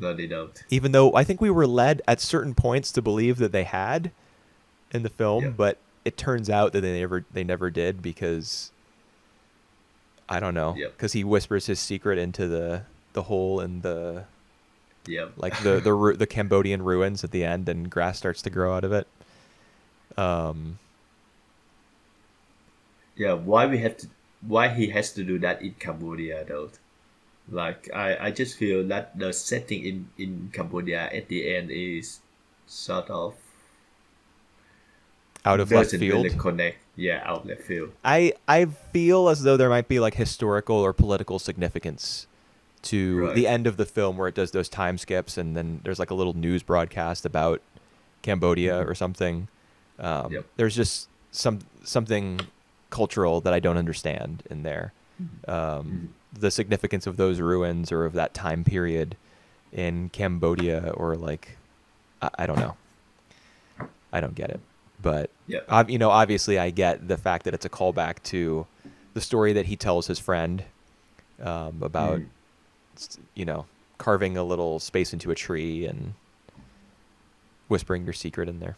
No, they don't. Even though I think we were led at certain points to believe that they had in the film, Yep. but it turns out that they never did, because I don't know, Yep. because he whispers his secret into the hole in the, Yep. like the Cambodian ruins at the end, and grass starts to grow out of it. Yeah. Why he has to do that in Cambodia though? Like I just feel that the setting in Cambodia at the end is sort of Out of left doesn't really field. connect. Yeah, out left field. I feel as though there might be like historical or political significance to Right. the end of the film, where it does those time skips, and then there's like a little news broadcast about Cambodia or something. Yep. There's just something cultural that I don't understand in there. The significance of those ruins or of that time period in Cambodia, or like, I don't know. I don't get it. But Yep. obviously I get the fact that it's a callback to the story that he tells his friend, about, carving a little space into a tree and whispering your secret in there,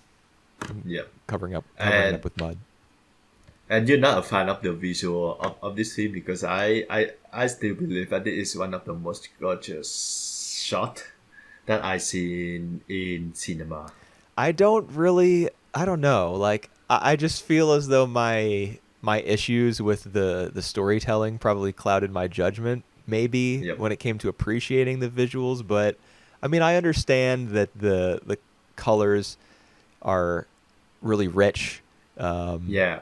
Yep. covering it up And with mud. and you're not a fan of the visual of this film because I still believe that it is one of the most gorgeous shot that I seen in cinema. I don't know. Like, I just feel as though my issues with the storytelling probably clouded my judgment, maybe, Yep. when it came to appreciating the visuals. But I mean, I understand that the colors are really rich. Yeah.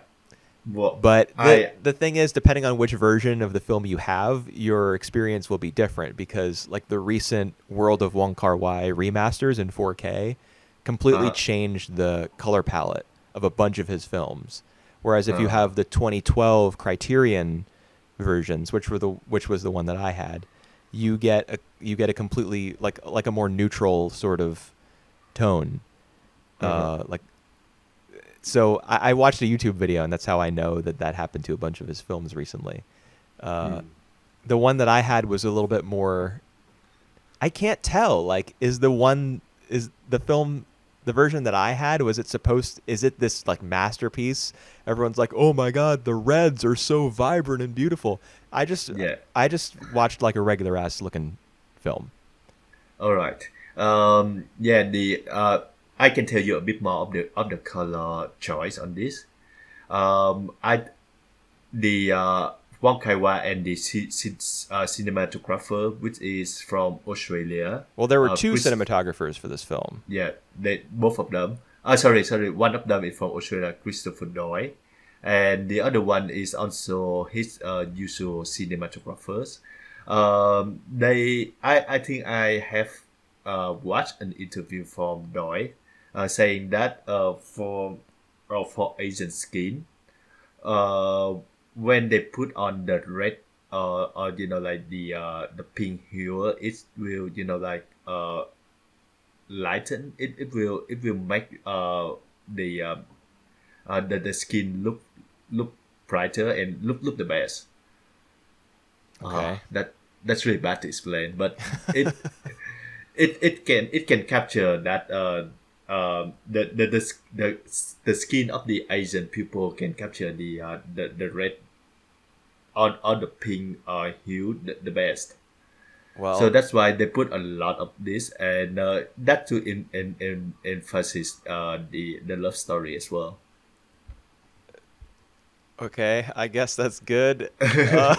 Well, But I the thing is, depending on which version of the film you have, your experience will be different, because like the recent World of Wong Kar-wai remasters in 4K completely uh changed the color palette of a bunch of his films. Whereas if you uh have the 2012 Criterion versions, which was the one that I had, you get a completely like a more neutral sort of tone. uh Like, so I watched a YouTube video, and that's how I know that happened to a bunch of his films recently. The one that I had was a little bit more. I can't tell. Like, is the film, the version that I had, is it this like masterpiece? Everyone's like, oh my god, the reds are so vibrant and beautiful. I just yeah. I just watched like a regular ass looking film. All right. Yeah. The I can tell you a bit more of the color choice on this. I the Wong Kar-wai and the cinematographer, which is from Australia. Well, there were two Chris, cinematographers for this film. yeah, they both of them. Sorry. One of them is from Australia, Christopher Doyle, and the other one is also his usual cinematographers. I think I have watched an interview from Doyle, saying that for Asian skin, uh, when they put on the red or like the pink hue, it will lighten it. It will make the skin look brighter and look the best. Okay. That's really bad to explain, but it it can capture that the skin of the Asian people can capture the red or the pink hue the best. So Well, that's why they put a lot of this, and that to emphasize the love story as well. okay, I guess that's good. Uh,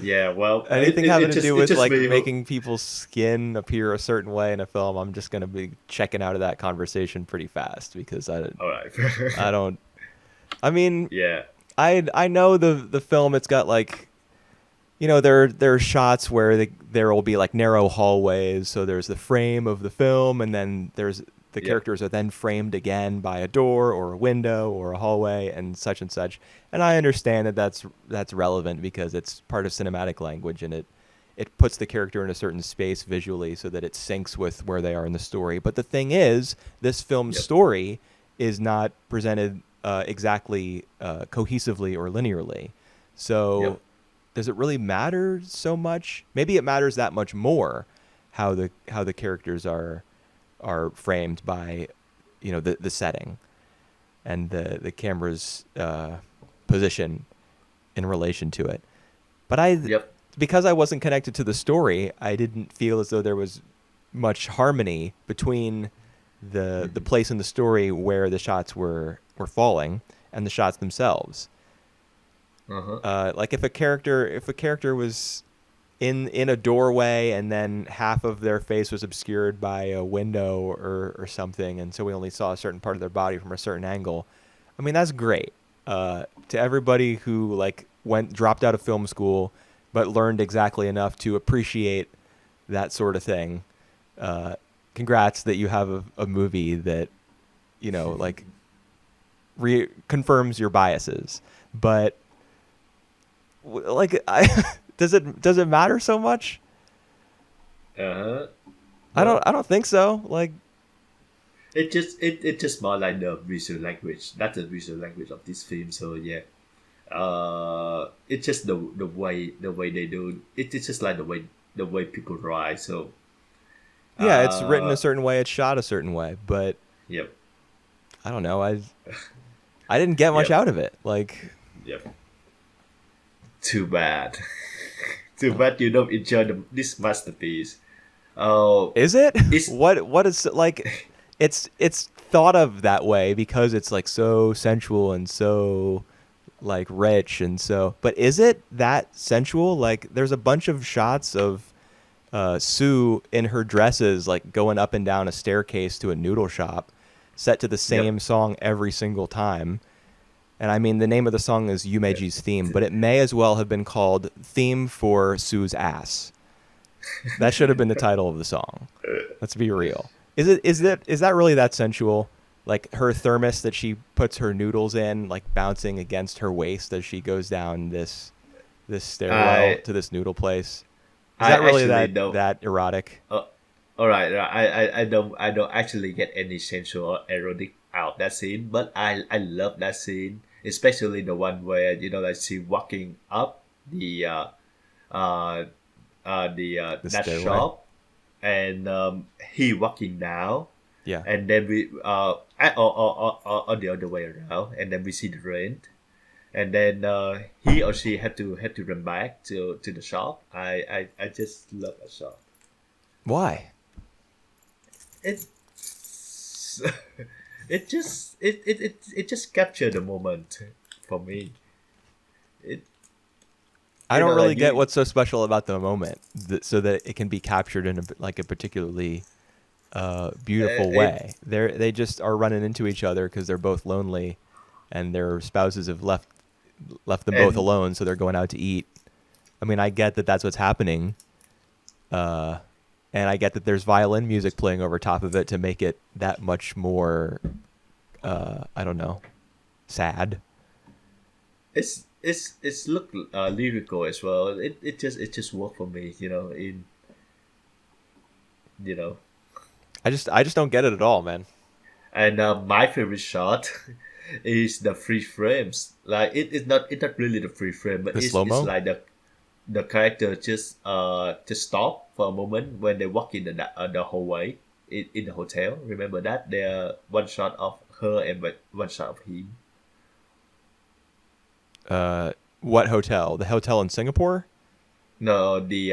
Yeah, well, anything having to do it with just like really making people's skin appear a certain way in a film, I'm just gonna be checking out of that conversation pretty fast, because all right. I don't. I mean, Yeah. I know the film. It's got like, there are shots where there will be like narrow hallways. So there's the frame of the film, and then there's the Yep. characters are then framed again by a door or a window or a hallway and such and such. And I understand that that's relevant because it's part of cinematic language, and it puts the character in a certain space visually so that it syncs with where they are in the story. But the thing is, this film's Yep. story is not presented exactly cohesively or linearly. So Yep. does it really matter so much? Maybe it matters that much more how the characters are framed by, the setting and the camera's position in relation to it. But Yep. because I wasn't connected to the story, I didn't feel as though there was much harmony between the place in the story where the shots were falling and the shots themselves. Uh-huh. Like if a character was in a doorway and then half of their face was obscured by a window or something, and so we only saw a certain part of their body from a certain angle. I mean, that's great. To everybody who dropped out of film school but learned exactly enough to appreciate that sort of thing. Congrats that you have a movie that confirms your biases. But I does it matter so much? Uh-huh. I No. don't think so. Like, It just more like the visual language. That's the visual language of this film. So yeah. It's just the way they do it. It's just like the way people write. So yeah, it's written a uh certain way, it's shot a certain way, but yep. I don't know. I didn't get much Yep. out of it. Like, Yep. Too bad. Too bad you don't enjoy this masterpiece. Oh, is it? it's What is like? It's thought of that way because it's like so sensual and so like rich and so. But is it that sensual? Like, there's a bunch of shots of Sue in her dresses, like going up and down a staircase to a noodle shop, set to the yep. same song every single time. And I mean, the name of the song is Yumeji's theme, but it may as well have been called Theme for Sue's Ass. That should have been the title of the song. Let's be real. Is that really that sensual? Like her thermos that she puts her noodles in, like bouncing against her waist as she goes down this stairwell I to this noodle place. Is I that really actually that don't. that erotic? All right. I don't actually get any sensual or erotic out that scene, but I love that scene, especially the one where like she walking up the uh The that stairway. shop, and he walking down, Yeah. and then we or the other way around, and then we see the rain, and then he or she had to run back to the shop. I just love that shop. Why? It it just captured the moment for me. It I don't really like get you. what's so special about the moment so that it can be captured in a particularly beautiful It way. They just are running into each other because they're both lonely, and their spouses have left them both and alone, so they're going out to eat. I mean, I get that that's what's happening, uh, and I get that there's violin music playing over top of it to make it that much more, I don't know, sad. it's look lyrical as well. It just worked for me. In you know, I just don't get it at all, man. and my favorite shot is the free frames. Like it's not really the free frame, but The slow it's mo. like the character just stop for a moment when they walk in the hallway in the hotel. Remember that there one shot of her and one shot of him. What hotel? The hotel in Singapore? No, the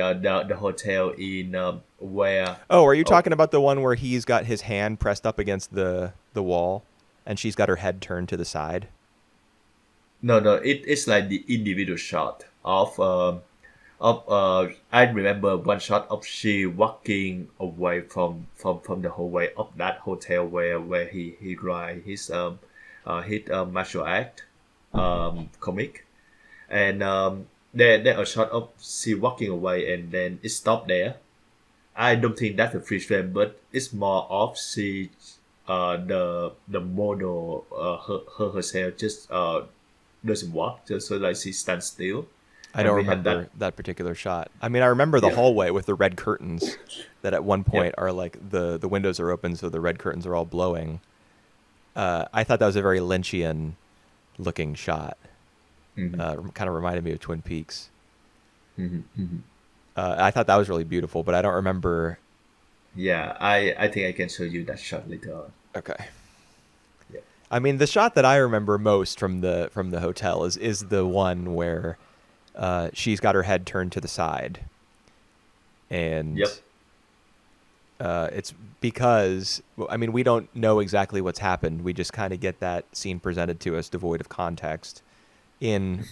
hotel in where Oh, are you oh talking about the one where he's got his hand pressed up against the wall and she's got her head turned to the side? no, it's like the individual shot of I remember one shot of she walking away from the hallway of that hotel where he write his martial act comic, and there a shot of she walking away and then it stopped there. I don't think that's a free frame, but it's more of she the model her herself just doesn't walk, just so like she stands still, I and don't we have remember that. that particular shot. I mean, I remember the Yeah, hallway with the red curtains that at one yeah, point are like the windows are open, so the red curtains are all blowing. I thought that was a very Lynchian looking shot. hmm Kind of reminded me of Twin Peaks. hmm I thought that was really beautiful, but I don't remember. yeah. I think I can show you that shot later on. Okay. Yeah, I mean, the shot that I remember most from the hotel is the one where she's got her head turned to the side, and yep, it's because well, I mean we don't know exactly what's happened. We just kind of get that scene presented to us devoid of context in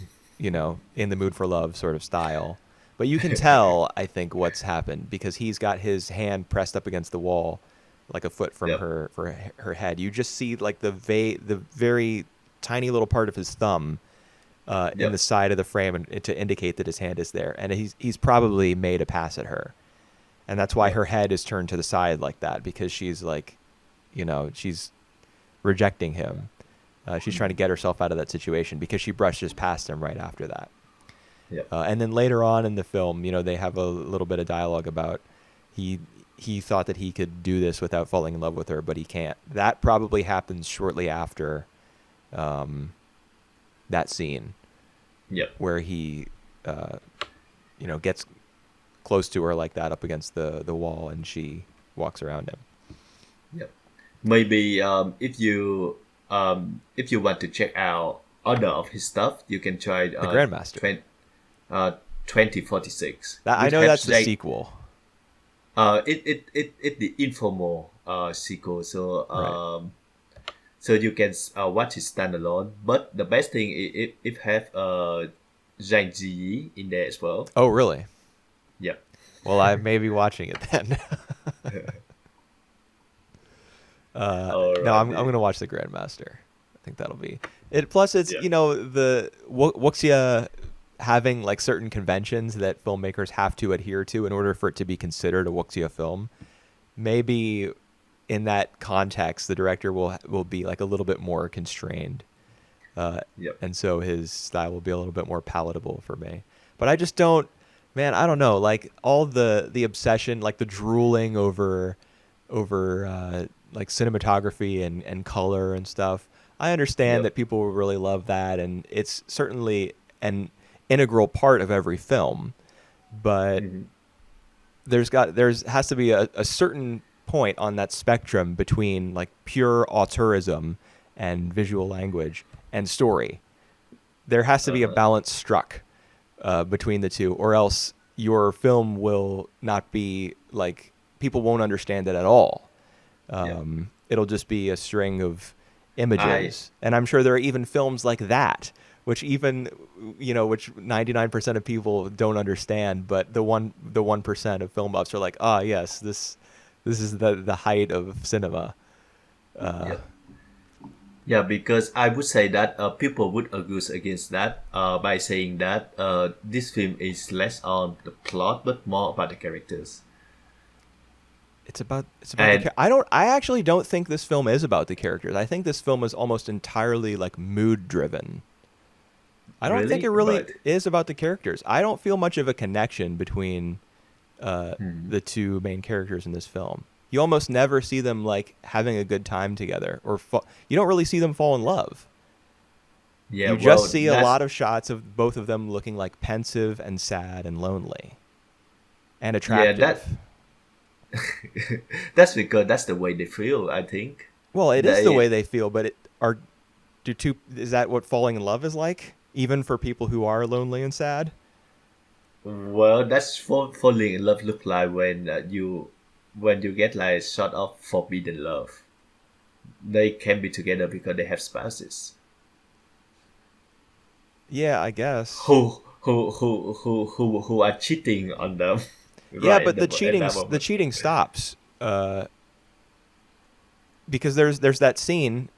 in the mood for love sort of style. But you can tell, I think, what's happened because he's got his hand pressed up against the wall, like a foot from yep, her head. You just see like the very tiny little part of his thumb in the yep. side of the frame and, to indicate that his hand is there. And he's probably made a pass at her, and that's why Yep. her head is turned to the side like that because she's like, she's rejecting him. She's trying to get herself out of that situation because she brushes past him right after that. Yep. And then later on in the film, they have a little bit of dialogue about he he thought that he could do this without falling in love with her, but he can't. That probably happens shortly after that scene Yep. where he, uh, gets close to her like that up against the wall, and she walks around him. Yep. Maybe if you want to check out other of his stuff, you can try The Grandmaster. 2046, That I which know that's has the like sequel, it the informal sequel. So right? so you can watch it standalone. But the best thing it have Zhang Ziyi in there as well. Oh, really? Yep. Well, I may be watching it then. No, I'm Alrighty. gonna watch the Grandmaster. I think that'll be it. Plus, it's Yeah. the wuxia having like certain conventions that filmmakers have to adhere to in order for it to be considered a wuxia film. Maybe in that context, the director will be like a little bit more constrained, Yep. and so his style will be a little bit more palatable for me. But I just don't, man. I don't know. Like all the obsession, like the drooling over like cinematography and color and stuff. I understand that Yep. people will really love that, and it's certainly an integral part of every film. But hmm there's has to be a certain point on that spectrum between like pure auteurism and visual language and story. There has to be a Uh-huh. balance struck between the two, or else your film will not be like people won't understand it at all. Yep. It'll just be a string of I images, and I'm sure there are even films like that, which even which 99% of people don't understand, but the 1% of film buffs are like, ah, yes, this is the height of cinema. Uh, Yep. Yeah, because I would say that people would argue against that by saying that this film is less on the plot but more about the characters. it's about And I actually don't think this film is about the characters. I think this film is almost entirely like mood driven. I don't think it really, really but is about the characters. I don't feel much of a connection between hmm, the two main characters in this film. You almost never see them like having a good time together, or you don't really see them fall in love. yeah, You just well, see a that's lot of shots of both of them looking like pensive and sad and lonely and yeah, attractive. that's because that's the way they feel. I think Well, it is the way they they feel, but is that what falling in love is like? Even for people who are lonely and sad? well, that's falling in love look like when you get like sort of forbidden love. They can be together because they have spouses Yeah, I guess. who are cheating on them Yeah, right but at that the moment. cheating stops because there's that scene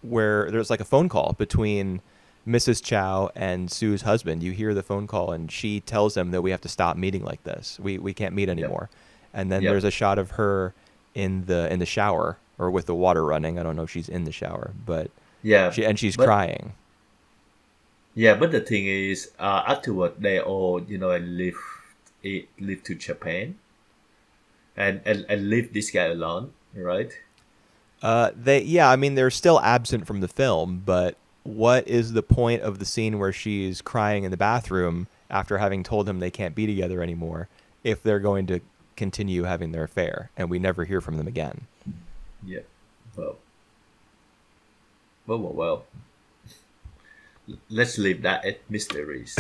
where there's like a phone call between Mrs. Chow and Sue's husband. You hear the phone call, and she tells them that we have to stop meeting like this. We can't meet Yep. anymore. And then there's Yep. a shot of her in the shower or with the water running. I don't know if she's in the shower, but Yeah, she's but crying. yeah, but the thing is, afterward they all live to Japan and leave this guy alone, right? I mean, they're still absent from the film, but what is the point of the scene where she's crying in the bathroom after having told him they can't be together anymore if they're going to continue having their affair and we never hear from them again? Yeah. Well, well. Let's leave that at mysteries.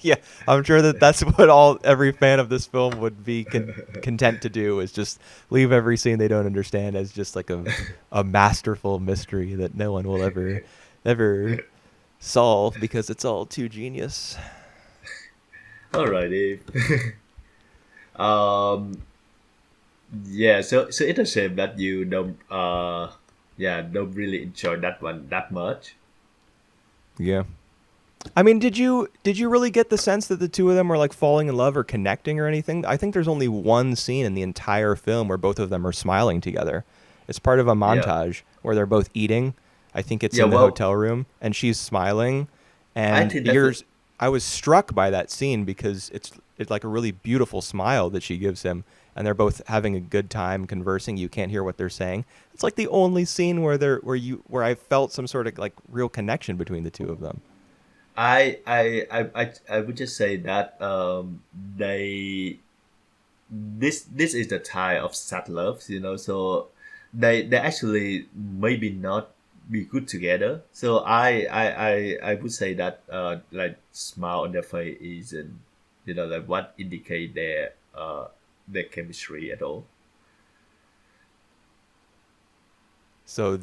Yeah, I'm sure that that's what every fan of this film would be content to do, is just leave every scene they don't understand as just like a masterful mystery that no one will ever solve because it's all too genius. Alrighty. um. Yeah. So it's a shame that you don't really enjoy that one that much. Yeah. I mean, did you really get the sense that the two of them were like falling in love or connecting or anything? I think there's only one scene in the entire film where both of them are smiling together. It's part of a Yeah. montage where they're both eating. I think it's Yeah. in the Well, hotel room and she's smiling, I and think that's I was struck by that scene because it's like a really beautiful smile that she gives him, and they're both having a good time conversing. You can't hear what they're saying. It's like the only scene where I felt some sort of like real connection between the two of them. I would just say that they this is the type of sad love, so they actually maybe not be good together. So I would say that like smile on their face isn't like what indicate their chemistry at all. So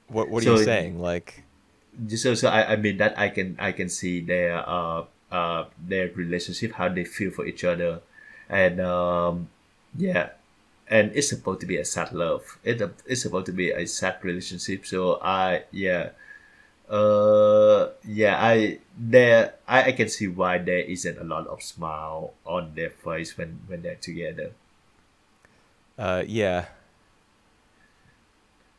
what are you So saying? Like, I mean that I can see their relationship, how they feel for each other, and yeah, and it's supposed to be a sad love. It's supposed to be a sad relationship. So I can see why there isn't a lot of smile on their face when they're together. yeah,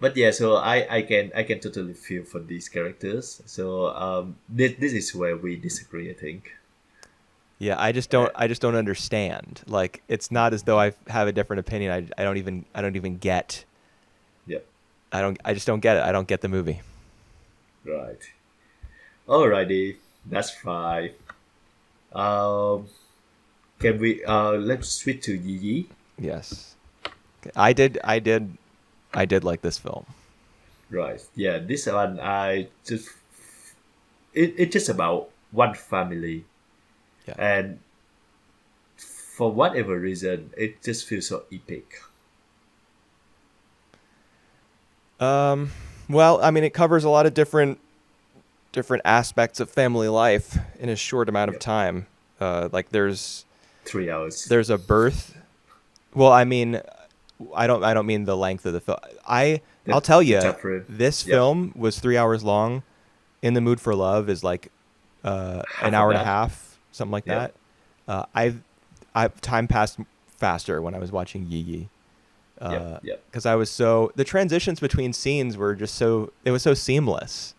But yeah, so I can totally feel for these characters. So this is where we disagree, I think. yeah. Uh, I just don't understand. Like, it's not as though I have a different opinion. I don't even get. yeah, I just don't get it. I don't get the movie. right. Alrighty, that's fine. Um, can we let's switch to Yi Yi? Yes, okay. I did like this film. Right. Yeah, this one I just it's just about one family, Yeah. and for whatever reason, it just feels so epic. Um. Well, I mean, it covers a lot of different aspects of family life in a short amount of Yep. time. Like there's 3 hours. there's a birth. Well, I mean, I don't mean the length of the film. I'll The tell the you, time frame. this Yep. film was 3 hours long. In the Mood for Love is like an Half of hour and a that. half, something like Yep. that. I time passed faster when I was watching Yi Yi. Yep. Yep. Because the transitions between scenes were just it was so seamless.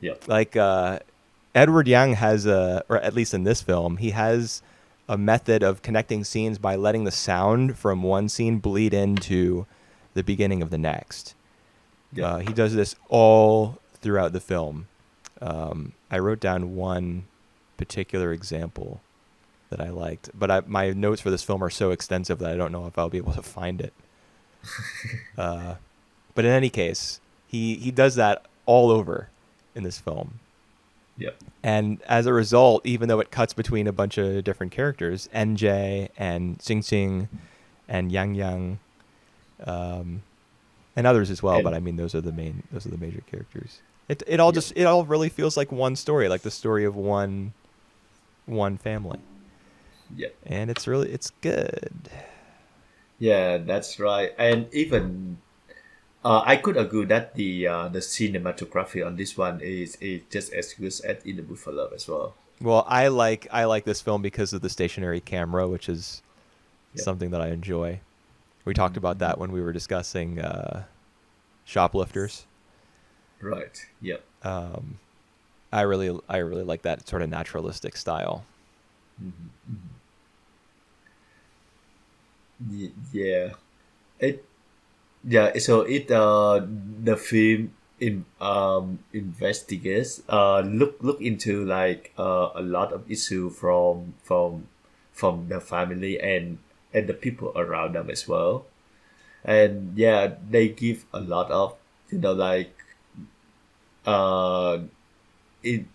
Yep. Like Edward Young has or at least in this film, he has a method of connecting scenes by letting the sound from one scene bleed into the beginning of the next. Yep. He does this all throughout the film. I wrote down one particular example that I liked, but my notes for this film are so extensive that I don't know if I'll be able to find it. But in any case, he does that all over in this film. Yep. And as a result, even though it cuts between a bunch of different characters, NJ and Sing Sing and Yang Yang, and others as well, but And I mean those are the major characters. yep. It all really feels like one story, like the story of one family. Yep. And it's good. Yeah, that's right. And even I could agree that the cinematography on this one is just as good as in the Mood for Love as well. Well, I like this film because of the stationary camera, which is Yep. something that I enjoy. We talked about that when we were discussing shoplifters. Right. Yep. I really like that sort of naturalistic style. Yeah. It Yeah, so the film investigates look into like a lot of issue from the family and the people around them as well. And yeah, they give a lot of like uh in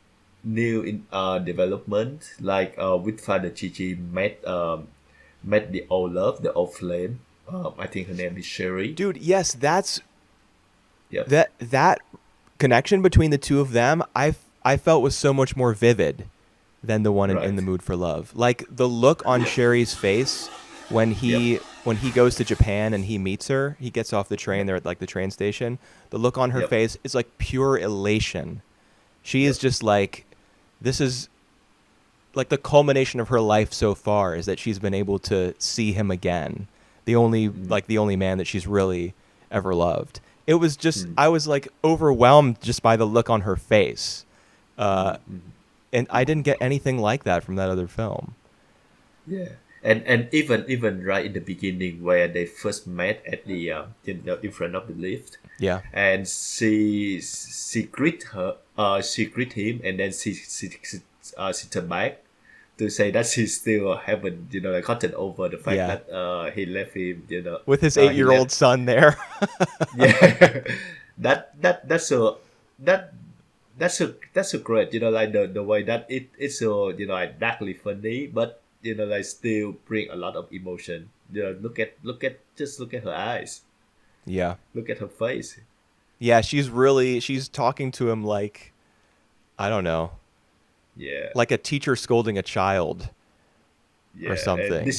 new in development, like with Father Chichi met the old love, the old flame. I think her name is Sherry. Dude, yes, Yep. that connection between the two of them, I felt was so much more vivid than the one in the Right. Mood for Love. Like the look on Sherry's face when Yep. he goes to Japan and he meets her, he gets off the train Yep. there at like the train station. The look on her Yep. face is like pure elation. She is Yep. just like, this is like the culmination of her life so far is that she's been able to see him again. The only man that she's really ever loved. It was just, I was like overwhelmed just by the look on her face. And I didn't get anything like that from that other film. Yeah. And even right in the beginning where they first met at the in front of the lift, Yeah. and she greet him, and then she turned back to say that she still haven't like gotten over the fact Yeah. that he left him, With his he 8-year-old left. son there. Yeah. That's so that that's so great, like the way that it's so like darkly funny, but like still bring a lot of emotion. Look at her eyes, Yeah. look at her face. Yeah, she's talking to him like, I don't know, Yeah. like a teacher scolding a child Yeah. or something.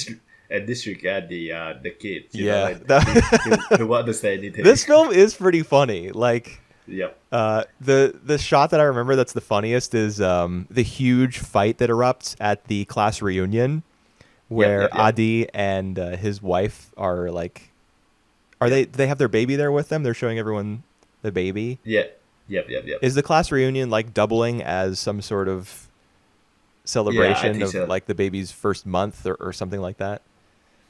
And disregard the kid, Yeah, like that- he won't understand anything. This film is pretty funny. Like, Yep. the shot that I remember that's the funniest is the huge fight that erupts at the class reunion, where yep. Adi and his wife are like, they have their baby there with them? They're showing everyone the baby. Yeah. Yep. Is the class reunion like doubling as some sort of celebration think of so. like the baby's first month or something like that?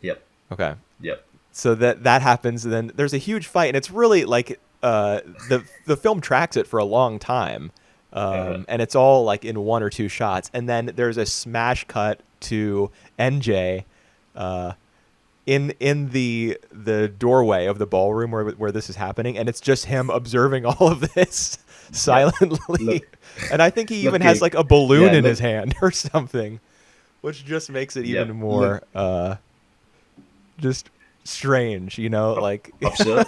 Yep. Okay. Yep. So that happens, and then there's a huge fight, and it's really like the film tracks it for a long time, and it's all like in one or two shots, and then there's a smash cut to NJ in the doorway of the ballroom where this is happening, and it's just him observing all of this silently. Look- And I think he even looking- has like a balloon yeah, in look- his hand or something, which just makes it even Yep, more just strange, like Observe.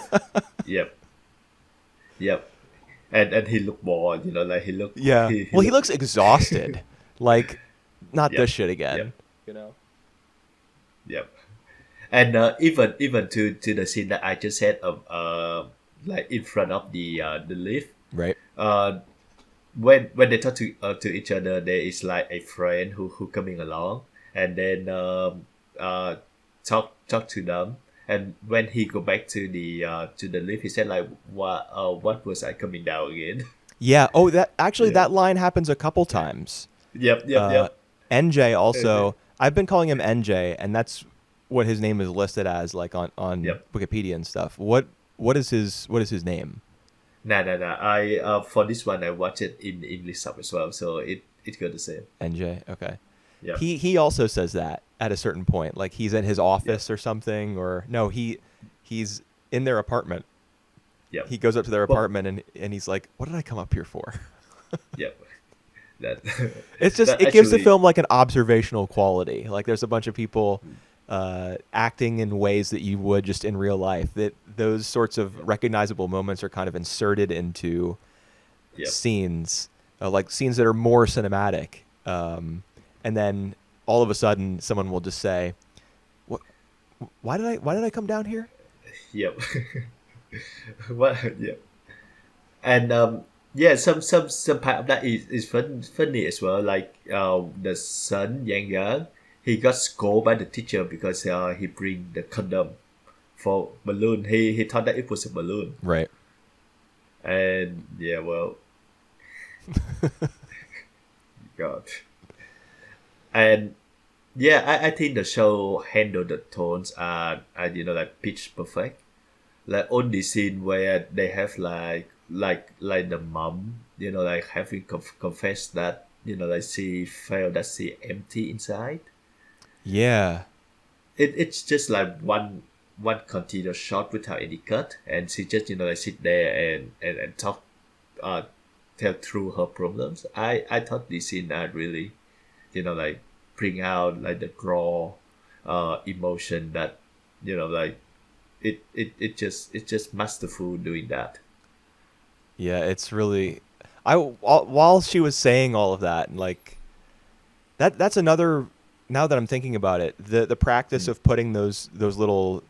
Yep. And he looked bored, like he looked. yeah. He looks exhausted. Like, not Yep, this shit again. yep. You know? Yep. And even to the scene that I just said of like in front of the lift, Right. when they talk to each other, there is like a friend who coming along, and then talk to them. And when he go back to the lift, he said like, what was I coming down again? Yeah. Oh, that actually Yeah. that line happens a couple times. Yep. NJ also. I've been calling him NJ, and that's what his name is listed as, like on Yep. Wikipedia and stuff. What is his name? No. I for this one I watched it in English sub as well, so it's good the same. NJ. Okay. Yeah. He also says that at a certain point, like he's at his office or something, or no, he's in their apartment. Yep. He goes up to their Well- apartment and he's like, "What did I come up here for?" Yep. That. It's just that it gives the actually- film like an observational quality. Like there's a bunch of people acting in ways that you would just in real life. That those sorts of recognizable moments are kind of inserted into Yep. scenes, like scenes that are more cinematic. And then all of a sudden, someone will just say, "What? Why did I come down here?" Yep. What? Yep. And some part of that is funny as well. Like the son Yang Yang, he got scolded by the teacher because he bring the condom for balloon. He thought that it was a balloon, Right. and yeah, well, God, and yeah, I think the show handled the tones are like pitch perfect. Like only scene where they have like the mom, like having confessed that like she felt that she empty inside. Yeah. It's just like one continuous shot without any cut, and she just like sit there and talk, uh tell through her problems. I thought this scene really like bring out like the raw emotion that like it's just masterful doing that. Yeah, it's really while she was saying all of that, like that's another, now that I'm thinking about it, the practice Mm. of putting those little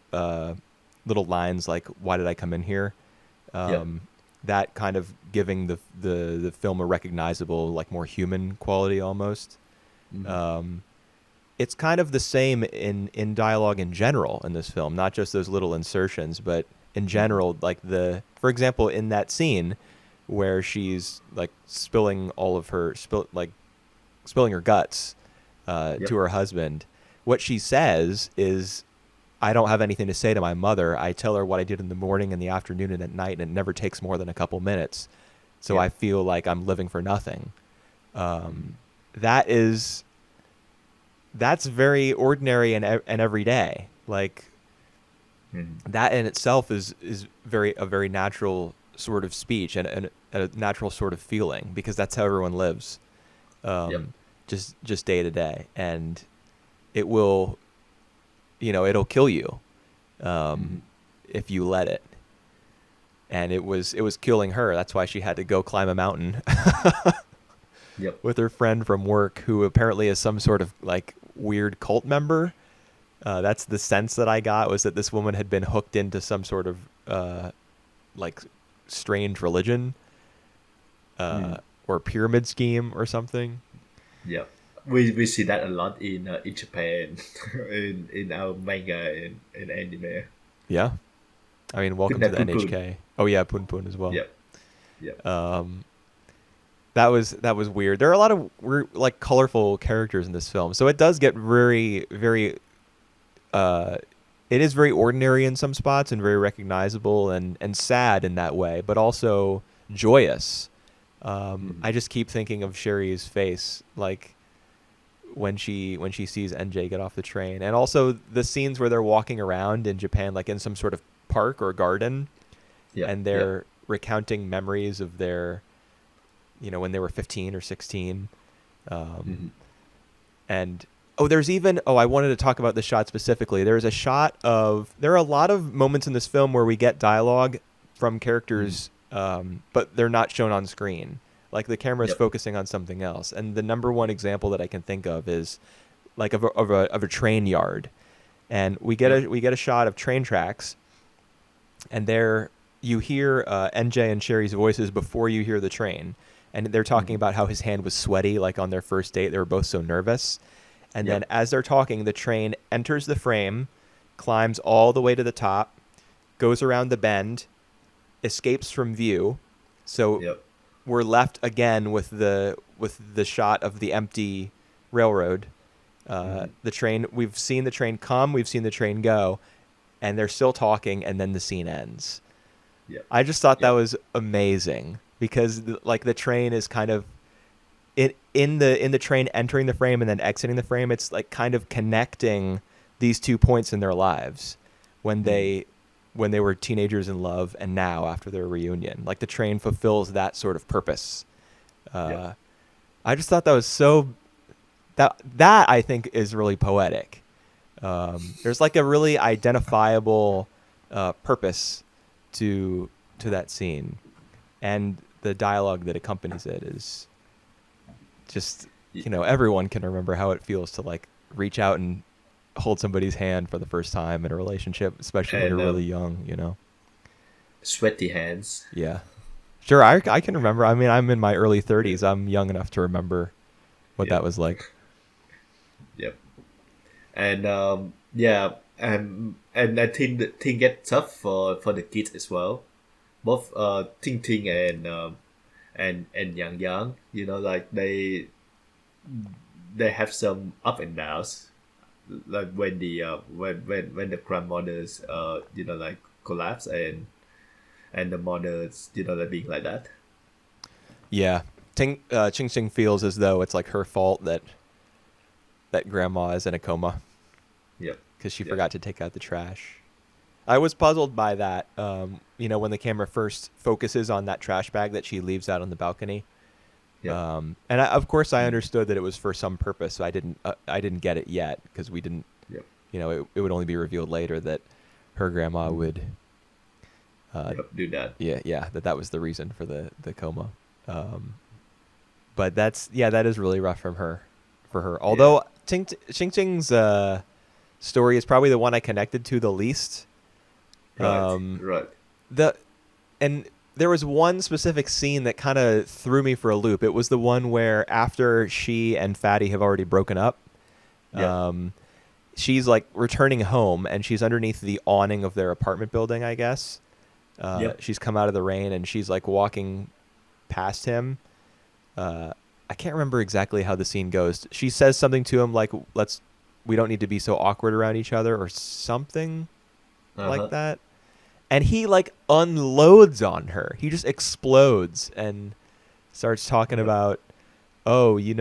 little lines like why did I come in here? Yep. Um that kind of giving the film a recognizable, like more human quality almost. Hmm. Um it's kind of the same in dialogue in general in this film, not just those little insertions, but in Hmm. general, like for example, in that scene where she's like spilling all of her spilling her guts to Yep. her husband, what she says is, I don't have anything to say to my mother. I tell her what I did in the morning, in the afternoon, and at night, and it never takes more than a couple minutes. So I Yep. feel like I'm living for nothing. Hmm. That is that's very ordinary and everyday. Like Hmm. that in itself is a very natural sort of speech and a natural sort of feeling, because that's how everyone lives, Yep. um, just day to day, and it will, it'll kill you, Hmm. um, if you let it. And it was killing her. That's why she had to go climb a mountain Yep. with her friend from work, who apparently is some sort of like weird cult member. That's the sense that I got, was that this woman had been hooked into some sort of like strange religion, Mm. uh, or pyramid scheme or something. Yep. We see that a lot in Japan, in our manga and anime. Yeah, I mean, Good welcome to night, the Poon Poon. NHK. Oh yeah, Pun Pun as well. Yep. Yep. Um, that was weird. There are a lot of weird, like colorful characters in this film, so it does get very very. Uh, it is very ordinary in some spots and very recognizable and sad in that way, but also joyous. Hmm. I just keep thinking of Sherry's face, like when she sees NJ get off the train, and also the scenes where they're walking around in Japan, like in some sort of park or garden, Yep. and Yep. they're recounting memories of their, when they were 15 or 16, um, Hmm. and there's even, I wanted to talk about this shot specifically. There are a lot of moments in this film where we get dialogue from Mm. characters, but they're not shown on screen. Like the camera is Yep. focusing on something else. And the number one example that I can think of is like of a train yard, and Yep. we get a shot of train tracks, and there you hear NJ and Sherry's voices before you hear the train, and they're talking Hmm. about how his hand was sweaty, like on their first date. They were both so nervous, and then Yep. as they're talking, the train enters the frame, climbs all the way to the top, goes around the bend, escapes from view. So Yep. we're left again with the shot of the empty railroad. Hmm. The train. We've seen the train come. We've seen the train go, and they're still talking, and then the scene ends. Yep. I just thought that Yep. was amazing, because like the train is kind of in the train entering the frame and then exiting the frame. It's like kind of connecting these 2 points in their lives, when Hmm. they were teenagers in love, and now after their reunion. Like the train fulfills that sort of purpose. Yep. Uh, I just thought that was so that I think is really poetic. There's like a really identifiable purpose to that scene, and the dialogue that accompanies it is just, Y- everyone can remember how it feels to like reach out and hold somebody's hand for the first time in a relationship, especially when you're And really young. sweaty hands. Yeah, sure. I can remember. I mean, I'm in my early Yeah. 30s. I'm young enough to remember what Yep. that was like. Yep. And yeah, and I think the thing get tough for the kids as well. Both Ting Ting and Yang Yang, like they have some up and downs. Like when the when the grandmothers like collapse and the mothers like being like that. Yeah. Ching Ching feels as though it's like her fault that grandma is in a coma Yep. because she Yep. forgot to take out the trash. I was puzzled by that. When the camera first focuses on that trash bag that she leaves out on the balcony. Yep. Of course, I Mm. understood that it was for some purpose. So I didn't get it yet because we didn't. Yep. It would only be revealed later that her grandma Mm. would. Yep. Do that. Yeah, that was the reason for the coma. But that is really rough for her. Yeah. Although Ching Ching's story is probably the one I connected to the least. Right. Um, Right. the and there was one specific scene that kind of threw me for a loop. It was the one where after she and Fatty have already broken up, Yep. um, she's like returning home and she's underneath the awning of their apartment building, I guess. Yep. She's come out of the rain and she's like walking past him. I can't remember exactly how the scene goes. She says something to him like, we don't need to be so awkward around each other or something like Uh-huh. that. And he like unloads on her. He just explodes and starts talking Yep. about, oh, you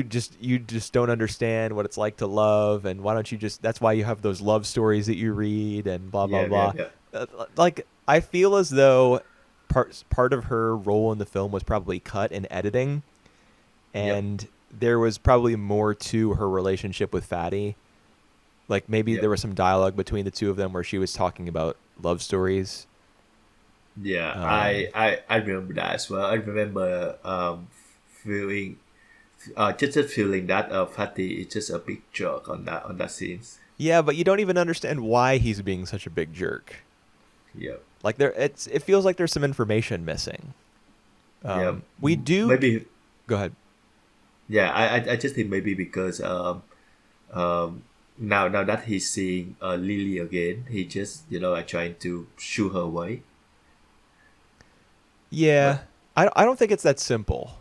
just don't understand what it's like to love, and why don't you just, that's why you have those love stories that you read and blah blah Yeah. Yeah. blah. Yeah. Like I feel as though part of her role in the film was probably cut in editing, Yep. and there was probably more to her relationship with Fatty. Like maybe there Yep. was some dialogue between the two of them where she was talking about love stories. Yeah. Um, I remember that as well. I remember feeling just feeling that Fatty is just a big jerk on that scenes. yeah, but you don't even understand why he's being such a big jerk. Yep. Like it feels like there's some information missing. Yep. We do. Maybe. Go ahead. Yeah. I just think maybe because um now that he's seeing Lily again, he just like trying to shoo her away. Yeah, But I don't think it's that simple.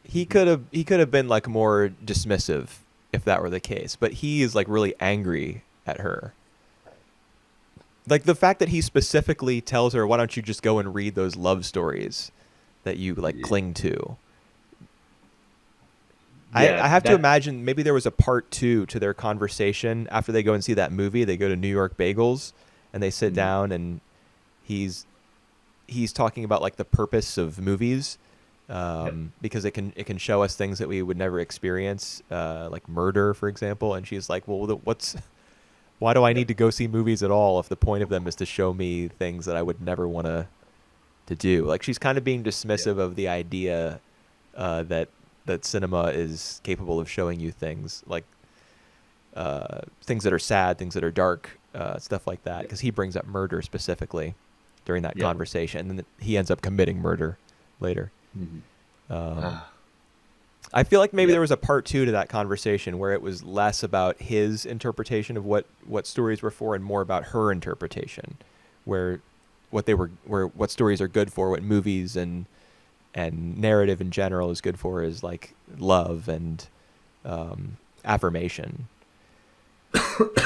He could have been like more dismissive if that were the case, but he is like really angry at her. Like the fact that he specifically tells her, "Why don't you just go and read those love stories that you like cling to?" I yeah, have to that. imagine maybe there was a part two to their conversation after they go and see that movie. They go to New York Bagels and they sit Mm, down and he's he's talking about like the purpose of movies, yep. because it can show us things that we would never experience, like murder, for example. And she's like, "Well, why do I Yep. need to go see movies at all if the point of them is to show me things that I would never want to do?" Like she's kind of being Yep. dismissive of the idea that cinema is capable of showing you things like things that are sad, things that are dark, stuff like that. Yep. Because he brings up murder specifically during that Yep. conversation, and then he ends up committing murder later. Mhm. Um, Ah. I feel like maybe there Yep. was a part two to that conversation where it was less about his interpretation of what stories were for and more about her interpretation, where what stories are good for, what movies and narrative in general is good for is like love and affirmation.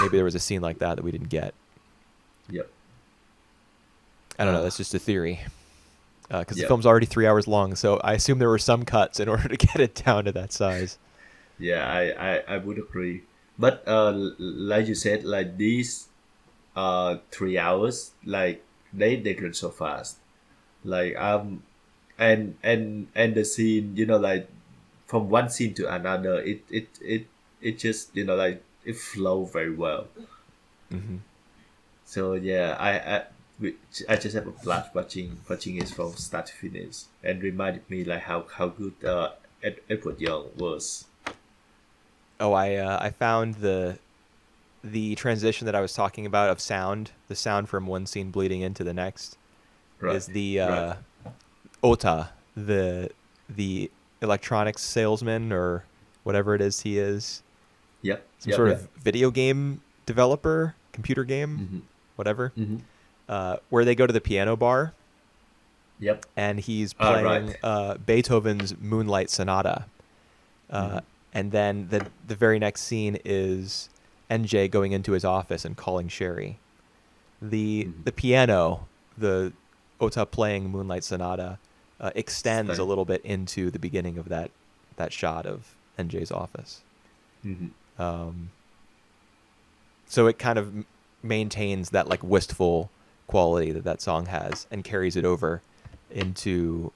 Maybe there was a scene like that we didn't get. Yep. I don't know. That's Ah. just a theory. Because the Yep. film's already 3 hours long, so I assume there were some cuts in order to get it down to that size. Yeah, I would agree. But like you said, like these 3 hours, like they run so fast. Like and the scene, like from one scene to another, it just like it flow very well. Hmm. So yeah, I just have a blast watching it from start to finish, and reminded me like how good Edward Young was. Oh, I found the transition that I was talking about of sound, the sound from one scene bleeding into the next, Right, is the right. Ota, the electronics salesman or whatever it is he is. Yep. some Yep. sort of Yep. video game developer, computer game, Mm-hmm. whatever, Mm-hmm. where they go to the piano bar Yep. and he's Ah, playing right. Beethoven's Moonlight Sonata. Mm-hmm. And then the very next scene is NJ going into his office and calling Sherry. Mm-hmm. The piano, the Ota playing Moonlight Sonata, extends a Stan. little bit into the beginning of that shot of NJ's office. Mm-hmm. Um, so it kind of maintains that like wistful quality that song has and carries it over into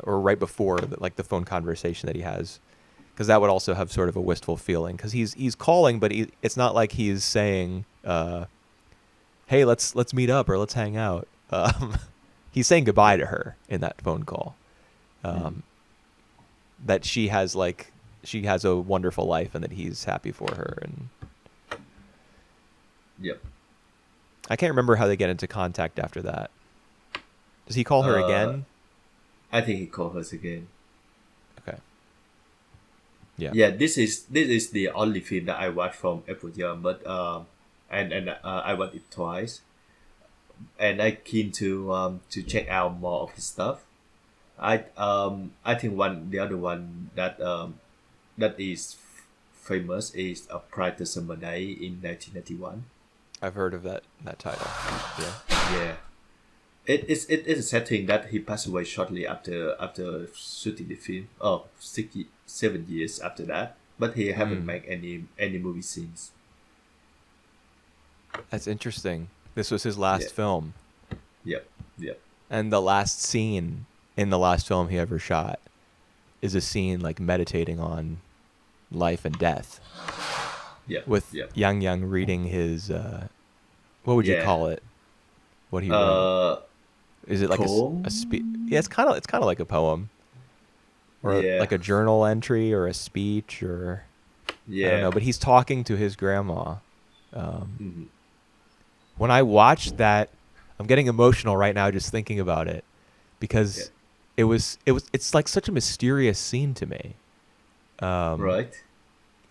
or right before like the phone conversation that he has, because that would also have sort of a wistful feeling because he's calling, but it's not like he's saying, "Hey, let's meet up or let's hang out." He's saying goodbye Yep. to her in that phone call. Mm-hmm. Um, that she has a wonderful life and that he's happy for her, and Yep. I can't remember how they get into contact after that. Does he call her Uh, again? I think he called her again. Okay. Yeah. Yeah, this is the only film that I watched from Edward Young, but I watched it twice, and I keen to check out more of his stuff. I think the other one that is famous is A Brighter Summer Day in 1991. I've heard of that title. Yeah. Yeah, it is a setting that he passed away shortly after shooting the film. Oh, 7 years after that, but he haven't Mm, made any movie since. that's interesting. This was his Yeah. last film, Yep. Yep. and the last scene in the last film he ever shot is a scene like meditating on life and death, Yep. with Yep. Yang Yang reading his what would you Yeah. call it? What he wrote? Uh, Is it like a speech? Poem. Yeah, it's kind of like a poem or Yeah. like a journal entry or a speech or I don't Yeah. know. But he's talking to his grandma. Um, Hmm. when I watched that, I'm getting emotional right now just thinking about it Yeah. because it's like such a mysterious scene to me. Um, Right.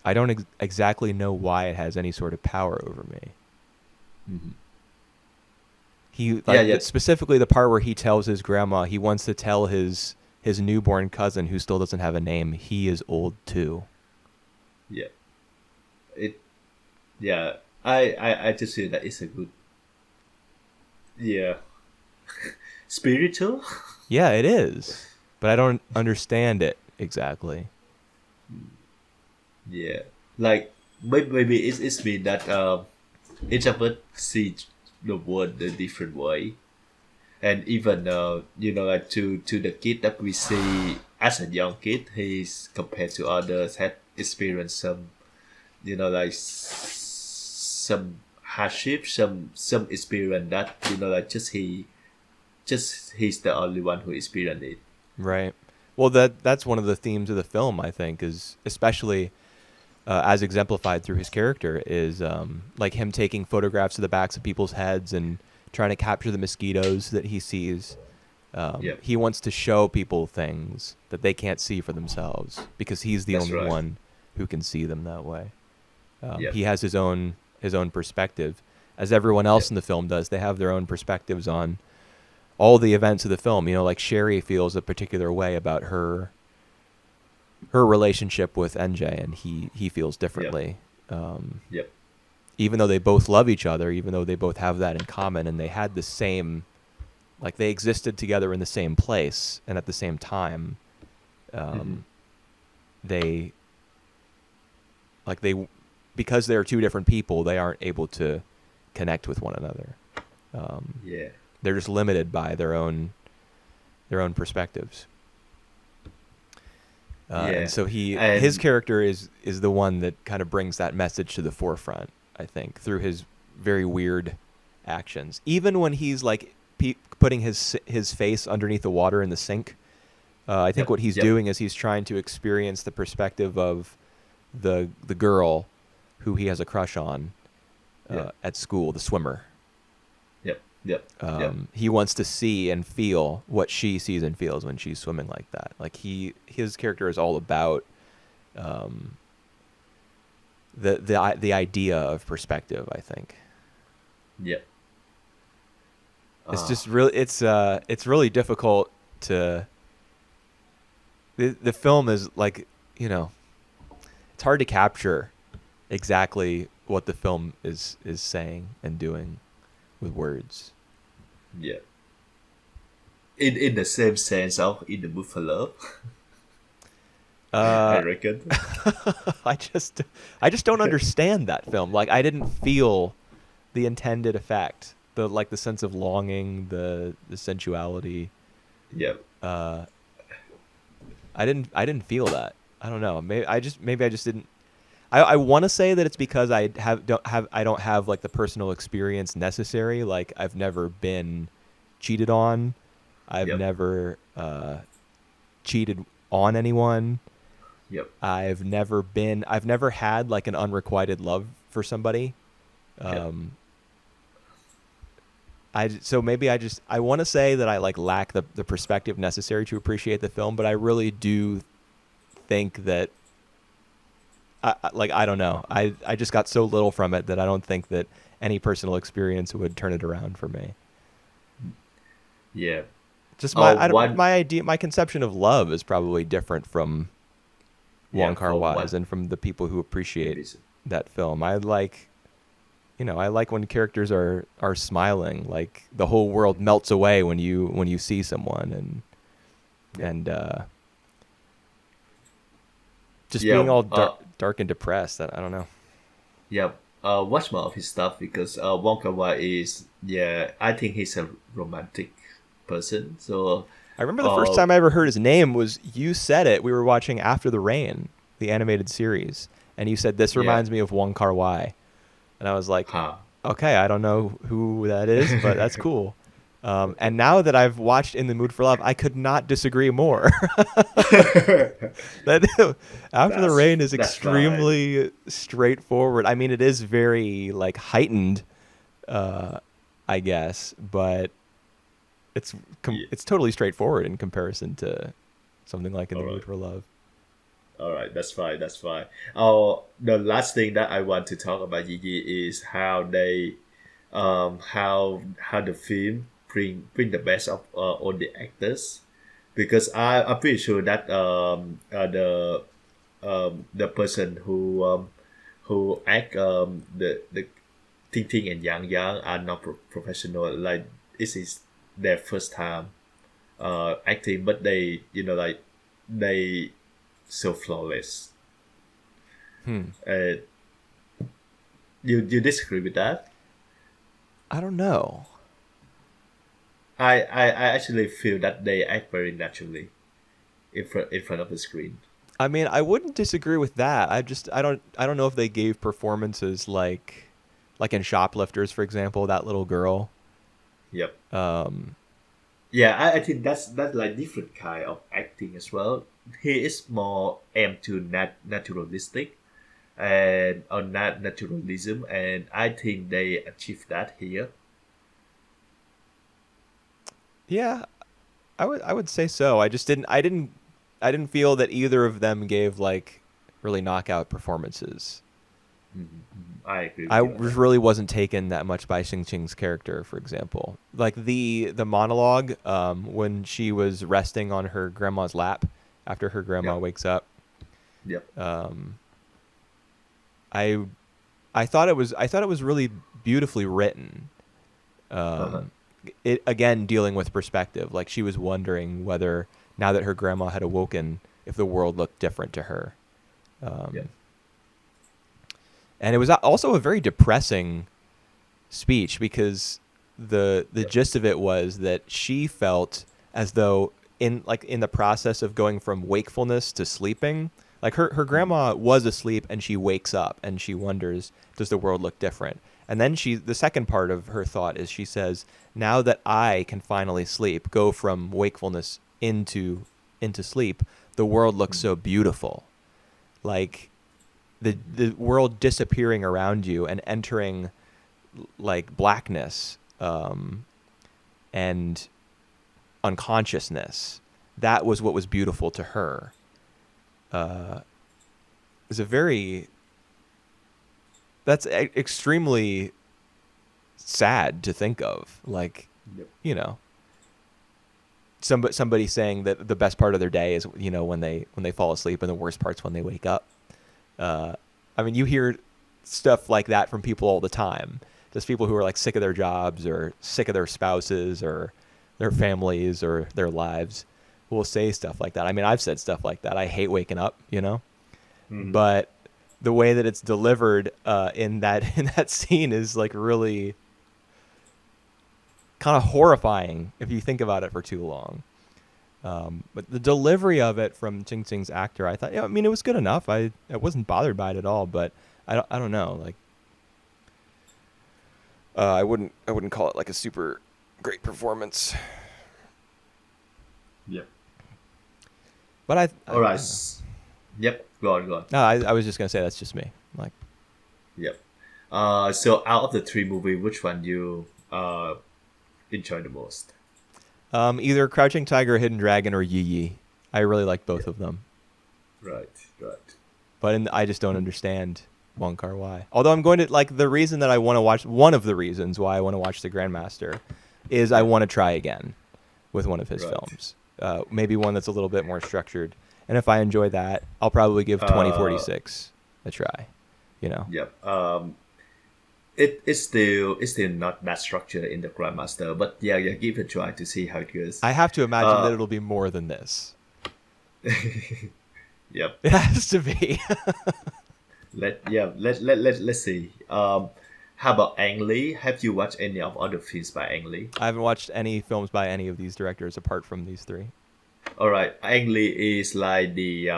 I don't exactly know why it has any sort of power over me. Hmm. He Yeah. like Yeah. specifically the part where he tells his grandma he wants to tell his newborn cousin who still doesn't have a name he is old too. Yeah. It. Yeah. I just feel that it's a good. Yeah. Spiritual. Yeah, it is, but I don't understand it exactly. Yeah. Like maybe it's mean that each of us see the world a different way, and even like to the kid that we see as a young kid, he's compared to others had experienced some like some hardship, some experience that like just he's the only one who experienced it. Right. Well, that's one of the themes of the film, I think, is especially as exemplified through his character, is like him taking photographs of the backs of people's heads and trying to capture the mosquitoes that he sees. Yeah, He wants to show people things that they can't see for themselves because he's the that's only right. one who can see them that way. Yeah, He has his own perspective, as everyone yeah, else in the film does. They have their own perspectives on all the events of the film. Like Sherry feels a particular way about her relationship with NJ, and he feels yeah, differently. Um, yeah. even though they both love each other, even though they both have that in common, and they had the same, like they existed together in the same place and at the same time, Hmm. um, they like they because they're two different people, they aren't able to connect with one another. Um, Yeah, they're just limited by their own perspectives. And yeah, so his and character is the one that kind of brings that message to the forefront, I think, through his very weird actions. Even when he's like putting his face underneath the water in the sink, I think yep, what he's yep, doing is he's trying to experience the perspective of the girl who he has a crush on yeah, at school, the swimmer. yep, yep, yep. He wants to see and feel what she sees and feels when she's swimming like that. Like his character is all about um, the idea of perspective, I think. Yeah. It's Ah. just really it's really difficult to the film is like, you know, it's hard to capture exactly what the film is saying and doing with words. Yeah. In the same sense of In the Mood for Love, I Uh, reckon. I just I just don't understand that film. Like I didn't feel the intended effect, the sense of longing, the sensuality. Yeah. Uh, I didn't feel that. I don't know. Maybe I just didn't. I want to say that it's because I don't have like the personal experience necessary. Like I've never been cheated on. I've Yep. never cheated on anyone. Yep. I've never had like an unrequited love for somebody. Yep. Um, so maybe I want to say that I like lack the perspective necessary to appreciate the film, but I really do think that like I don't know. I just got so little from it that I don't think that any personal experience would turn it around for me. Yeah. Just One. my idea, my conception of love is probably different from Yeah. Wong From Kar-wai's one and from the people who appreciate episode. that film. I like, you know, I like when characters are smiling, like the whole world melts away when you see someone, Yeah. and just being Yeah. all dark and depressed. I don't know. Yeah. Watch more of his stuff because Wong Kar Wai is, yeah, I think he's a romantic person. So I remember the first uh time I ever heard his name was you said it. We were watching After the Rain, the animated series, and you said this yeah. reminds me of Wong Kar-wai, and I was like, Huh. okay, I don't know who that is, but that's cool. And now that I've watched In the Mood for Love, I could not disagree more. That After the Rain is That's fine. extremely straightforward. I mean, it is very like heightened, uh, I guess, but Yeah. it's totally straightforward in comparison to something like In All the Mood right. for Love. All right. That's fine. That's fine. The last thing that I want to talk about Gigi is how they, how the film bring the best of all the actors, because I'm pretty sure that the person who act the Ting Ting and Yang Yang are not professional. Like this is their first time acting, but they, like they so flawless. Hmm. Uh, you disagree with that? I don't know. I actually feel that they act very naturally in front of the screen. I mean, I wouldn't disagree with that. I don't know if they gave performances like in Shoplifters, for example, that little girl. Yep. Um, Yeah, I think that's like different kind of acting as well. He is more aimed to naturalistic and on that naturalism, and I think they achieve that here. yeah, I would say so. I didn't feel that either of them gave like really knockout performances. I agree I with you on that. really wasn't taken that much by Xing Qing's character, for example. Like the monologue when she was resting on her grandma's lap after her grandma Yep. wakes up. Yep. Um, I I thought it was really beautifully written. Uh-huh. Um, it again dealing with perspective. Like she was wondering whether now that her grandma had awoken, if the world looked different to her. Yep. Um, and it was also a very depressing speech because the Yep. gist of it was that she felt as though in the process of going from wakefulness to sleeping, like her Mm. grandma was asleep and she wakes up and she wonders, does the world look different? And then the second part of her thought is she says, now that I can finally sleep, go from wakefulness into sleep, the world looks Mm. so beautiful. Like the world disappearing around you and entering like blackness and unconsciousness. That was what was beautiful to her. It was a very that's extremely sad to think of. Like, Yep. you know, somebody saying that the best part of their day is, you know, when they fall asleep, and the worst part's when they wake up. I mean, you hear stuff like that from people all the time. Just people who are like sick of their jobs or sick of their spouses or their families or their lives will say stuff like that. I mean, I've said stuff like that. I hate waking up, you know, Hmm. but the way that it's delivered in that in that scene is like really kind of horrifying if you think about it for too long. But the delivery of it from Ching Ching's actor, I thought, yeah, I mean, it was good enough. I wasn't bothered by it at all. But I don't know, like, I wouldn't call it like a super great performance. Yep. But All right. don't know. Yep. Go on. Go on. No, I was just gonna say that's just me. Like, Yep. So out of the three movies, which one you enjoy the most? either Crouching Tiger, Hidden Dragon, or Yi Yi. I really like both of them. Right. Right. But I just don't understand Wong Kar-wai. Although I'm going to like the reason that I want to watch one of the reasons why I want to watch The Grandmaster is I want to try again with one of his Right. films. Maybe one that's a little bit more structured. And if I enjoy that, I'll probably give Uh, 2046 a try. You know. Yep. It's still not that structured in the Grandmaster, but yeah, give it a try to see how it goes. I have to imagine that Uh, it'll be more than this. yep. It has to be. Let's see. How about Ang Lee? Have you watched any of other films by Ang Lee? I haven't watched any films by any of these directors apart from these three. All right, Ang Lee is like the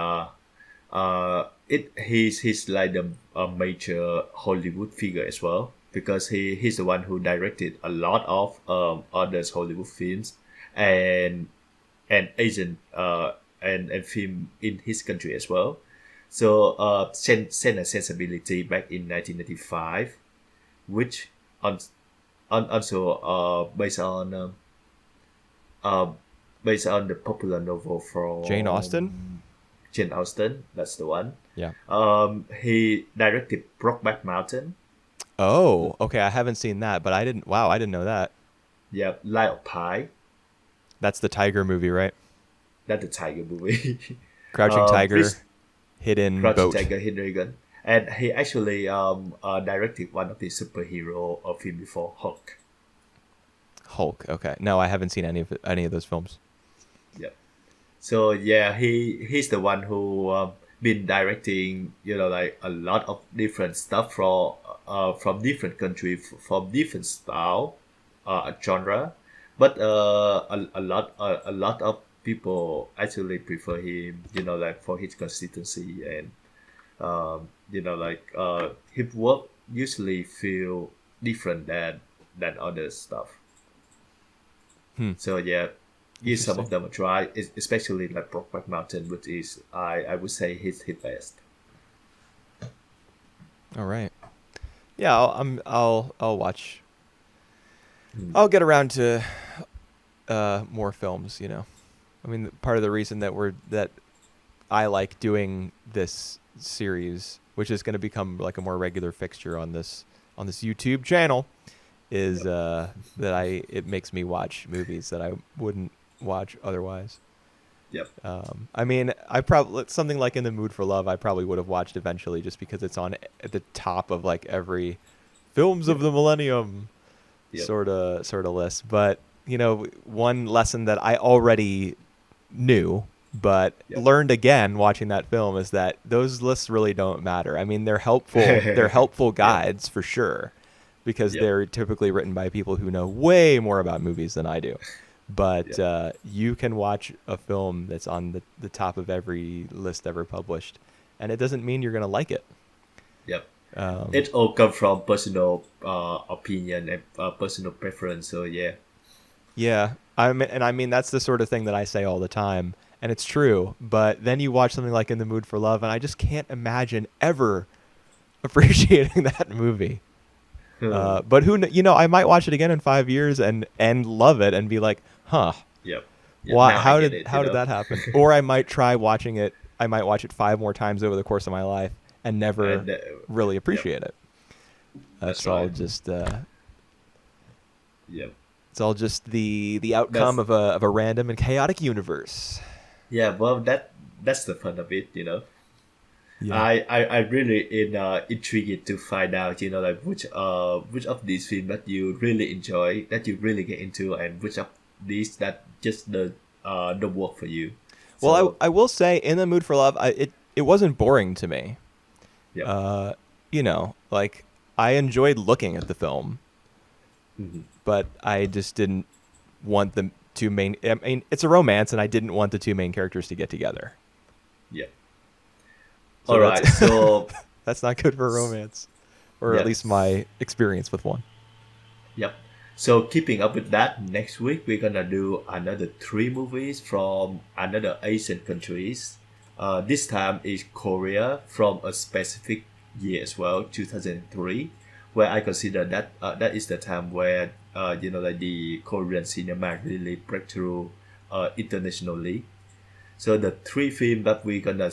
he's like the major Hollywood figure as well, because he's the one who directed a lot of other Hollywood films and Asian and film in his country as well. So Sense and Sensibility back in 1995, which also uh, based on the popular novel from Jane Austen? Jane Austen. That's the one. Yeah. He directed Brokeback Mountain. Oh, okay. I haven't seen that, but I didn't. Wow, I didn't know that. Yeah, Light of Pi. That's the Tiger movie, right? That's the Tiger movie. Crouching Tiger, Chris Hidden Crouching Boat. Tiger, Hidden Dragon. And he actually directed one of the superhero film before, Hulk. Hulk. Okay. No, I haven't seen any of those films. Yeah. So yeah, he's the one who been directing, like a lot of different stuff from different country, from different style, genre. But a lot of people actually prefer him, like for his consistency and his work usually feel different than other stuff. Hmm. So yeah, give some of Interesting. them a try, especially like Brokeback Mountain, which is I would say his best. All right. Yeah, I'll watch. Mm. I'll get around to more films. You know, I mean, part of the reason that I like doing this series, which is going to become like a more regular fixture on this YouTube channel, is Yep. that it makes me watch movies that I wouldn't watch otherwise. Yep. I mean, I probably something like In the Mood for Love, I probably would have watched eventually, just because it's on at the top of like every films of Yep. the millennium Yep. sort of list. But you know, one lesson that I already knew but Yep. learned again watching that film is that those lists really don't matter. I mean, they're helpful. They're helpful Yep. guides for sure, because Yep. they're typically written by people who know way more about movies than I do. But Yep. you can watch a film that's on the top of every list ever published, and it doesn't mean you're going to like it. Yep. Um, It all comes from personal opinion and personal preference. So yeah. yeah, I mean that's the sort of thing that I say all the time, and it's true. But then you watch something like In the Mood for Love, and I just can't imagine ever appreciating that movie. But I might watch it again in 5 years and love it and be like, huh, Yep. Yep. why? Now I How get did it. how did that happen? Or I might try watching it. I might watch it 5 more times over the course of my life and never And really yep. appreciate it. That's That's all right. just Yep. it's all just the outcome That's of a random and chaotic universe. yeah. Well, that's the fun of it, you know. Yeah. I really intrigued to find out, you know, like which of these films that you really enjoy, that you really get into, and which of these that just don't work for you. Well, So I will say, In the Mood for Love, it wasn't boring to me. yep. Uh, you know, like I enjoyed looking at the film, Hmm. but I just didn't want the two main. I mean, it's a romance, and I didn't want the two main characters to get together. Yep. So All that's right. So that's not good for a romance, or at yep. least my experience with one. Yep. So keeping up with that, next week we're gonna do another three movies from another Asian countries. This time is Korea from a specific year as well, 2003, where I consider that that is the time where you know like the Korean cinema really break through internationally. So the three films that we're gonna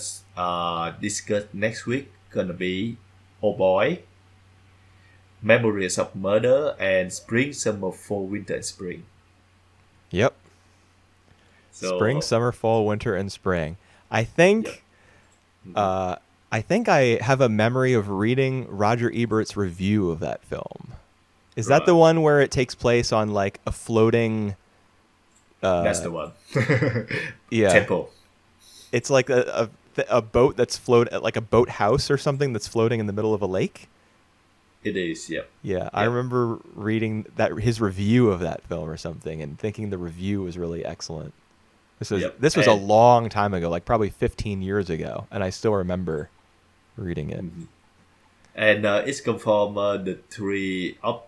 discuss next week gonna be Oh Boy, Memories of Murder, and Spring, Summer, Fall, Winter, and Spring. Yep. Spring, So, summer, fall, winter, and spring. I yep. think Hmm. uh, I think I have a memory of reading Roger Ebert's review of that film. Is that the Right. one where it takes place on like a floating? That's Uh, the one. yeah, Temple. it's like a boat that's like a boat house or something that's floating in the middle of a lake. It is, yep. Yeah, I Yep. remember reading that his review of that film or something, and thinking the review was really excellent. Yep. This was a long time ago, like probably 15 years ago, and I still remember reading it. Mhm. And it's come from the three of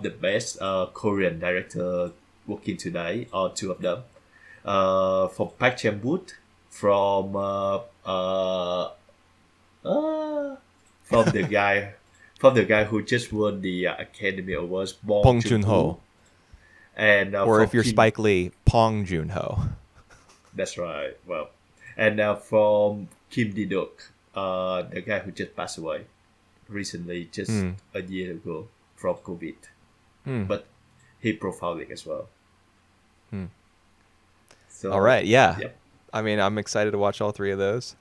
the best Korean director working today, or two of them. From Park Chan Wook, from uh, from the guy who just won the Academy Awards, Bong Bong Joon Joon Ho, Ho, and or from if you're Kim. Spike Lee, Pong Joon Ho. That's right. Well, and from Kim Di Duk, the guy who just passed away recently, just Hmm. a year ago from COVID, Hmm. but he profiling as well. Hmm. All So, right, yeah. yep. I mean, I'm excited to watch all three of those,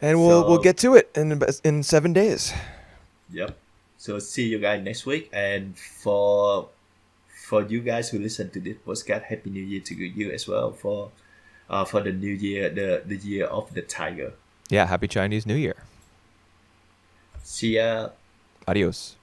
and we'll So, get to it in 7 days. yep. So see you guys next week, and for you guys who listen to this podcast, Happy New Year to you as well for the new year, the year of the tiger. Yeah, happy Chinese New Year. See ya. Adios.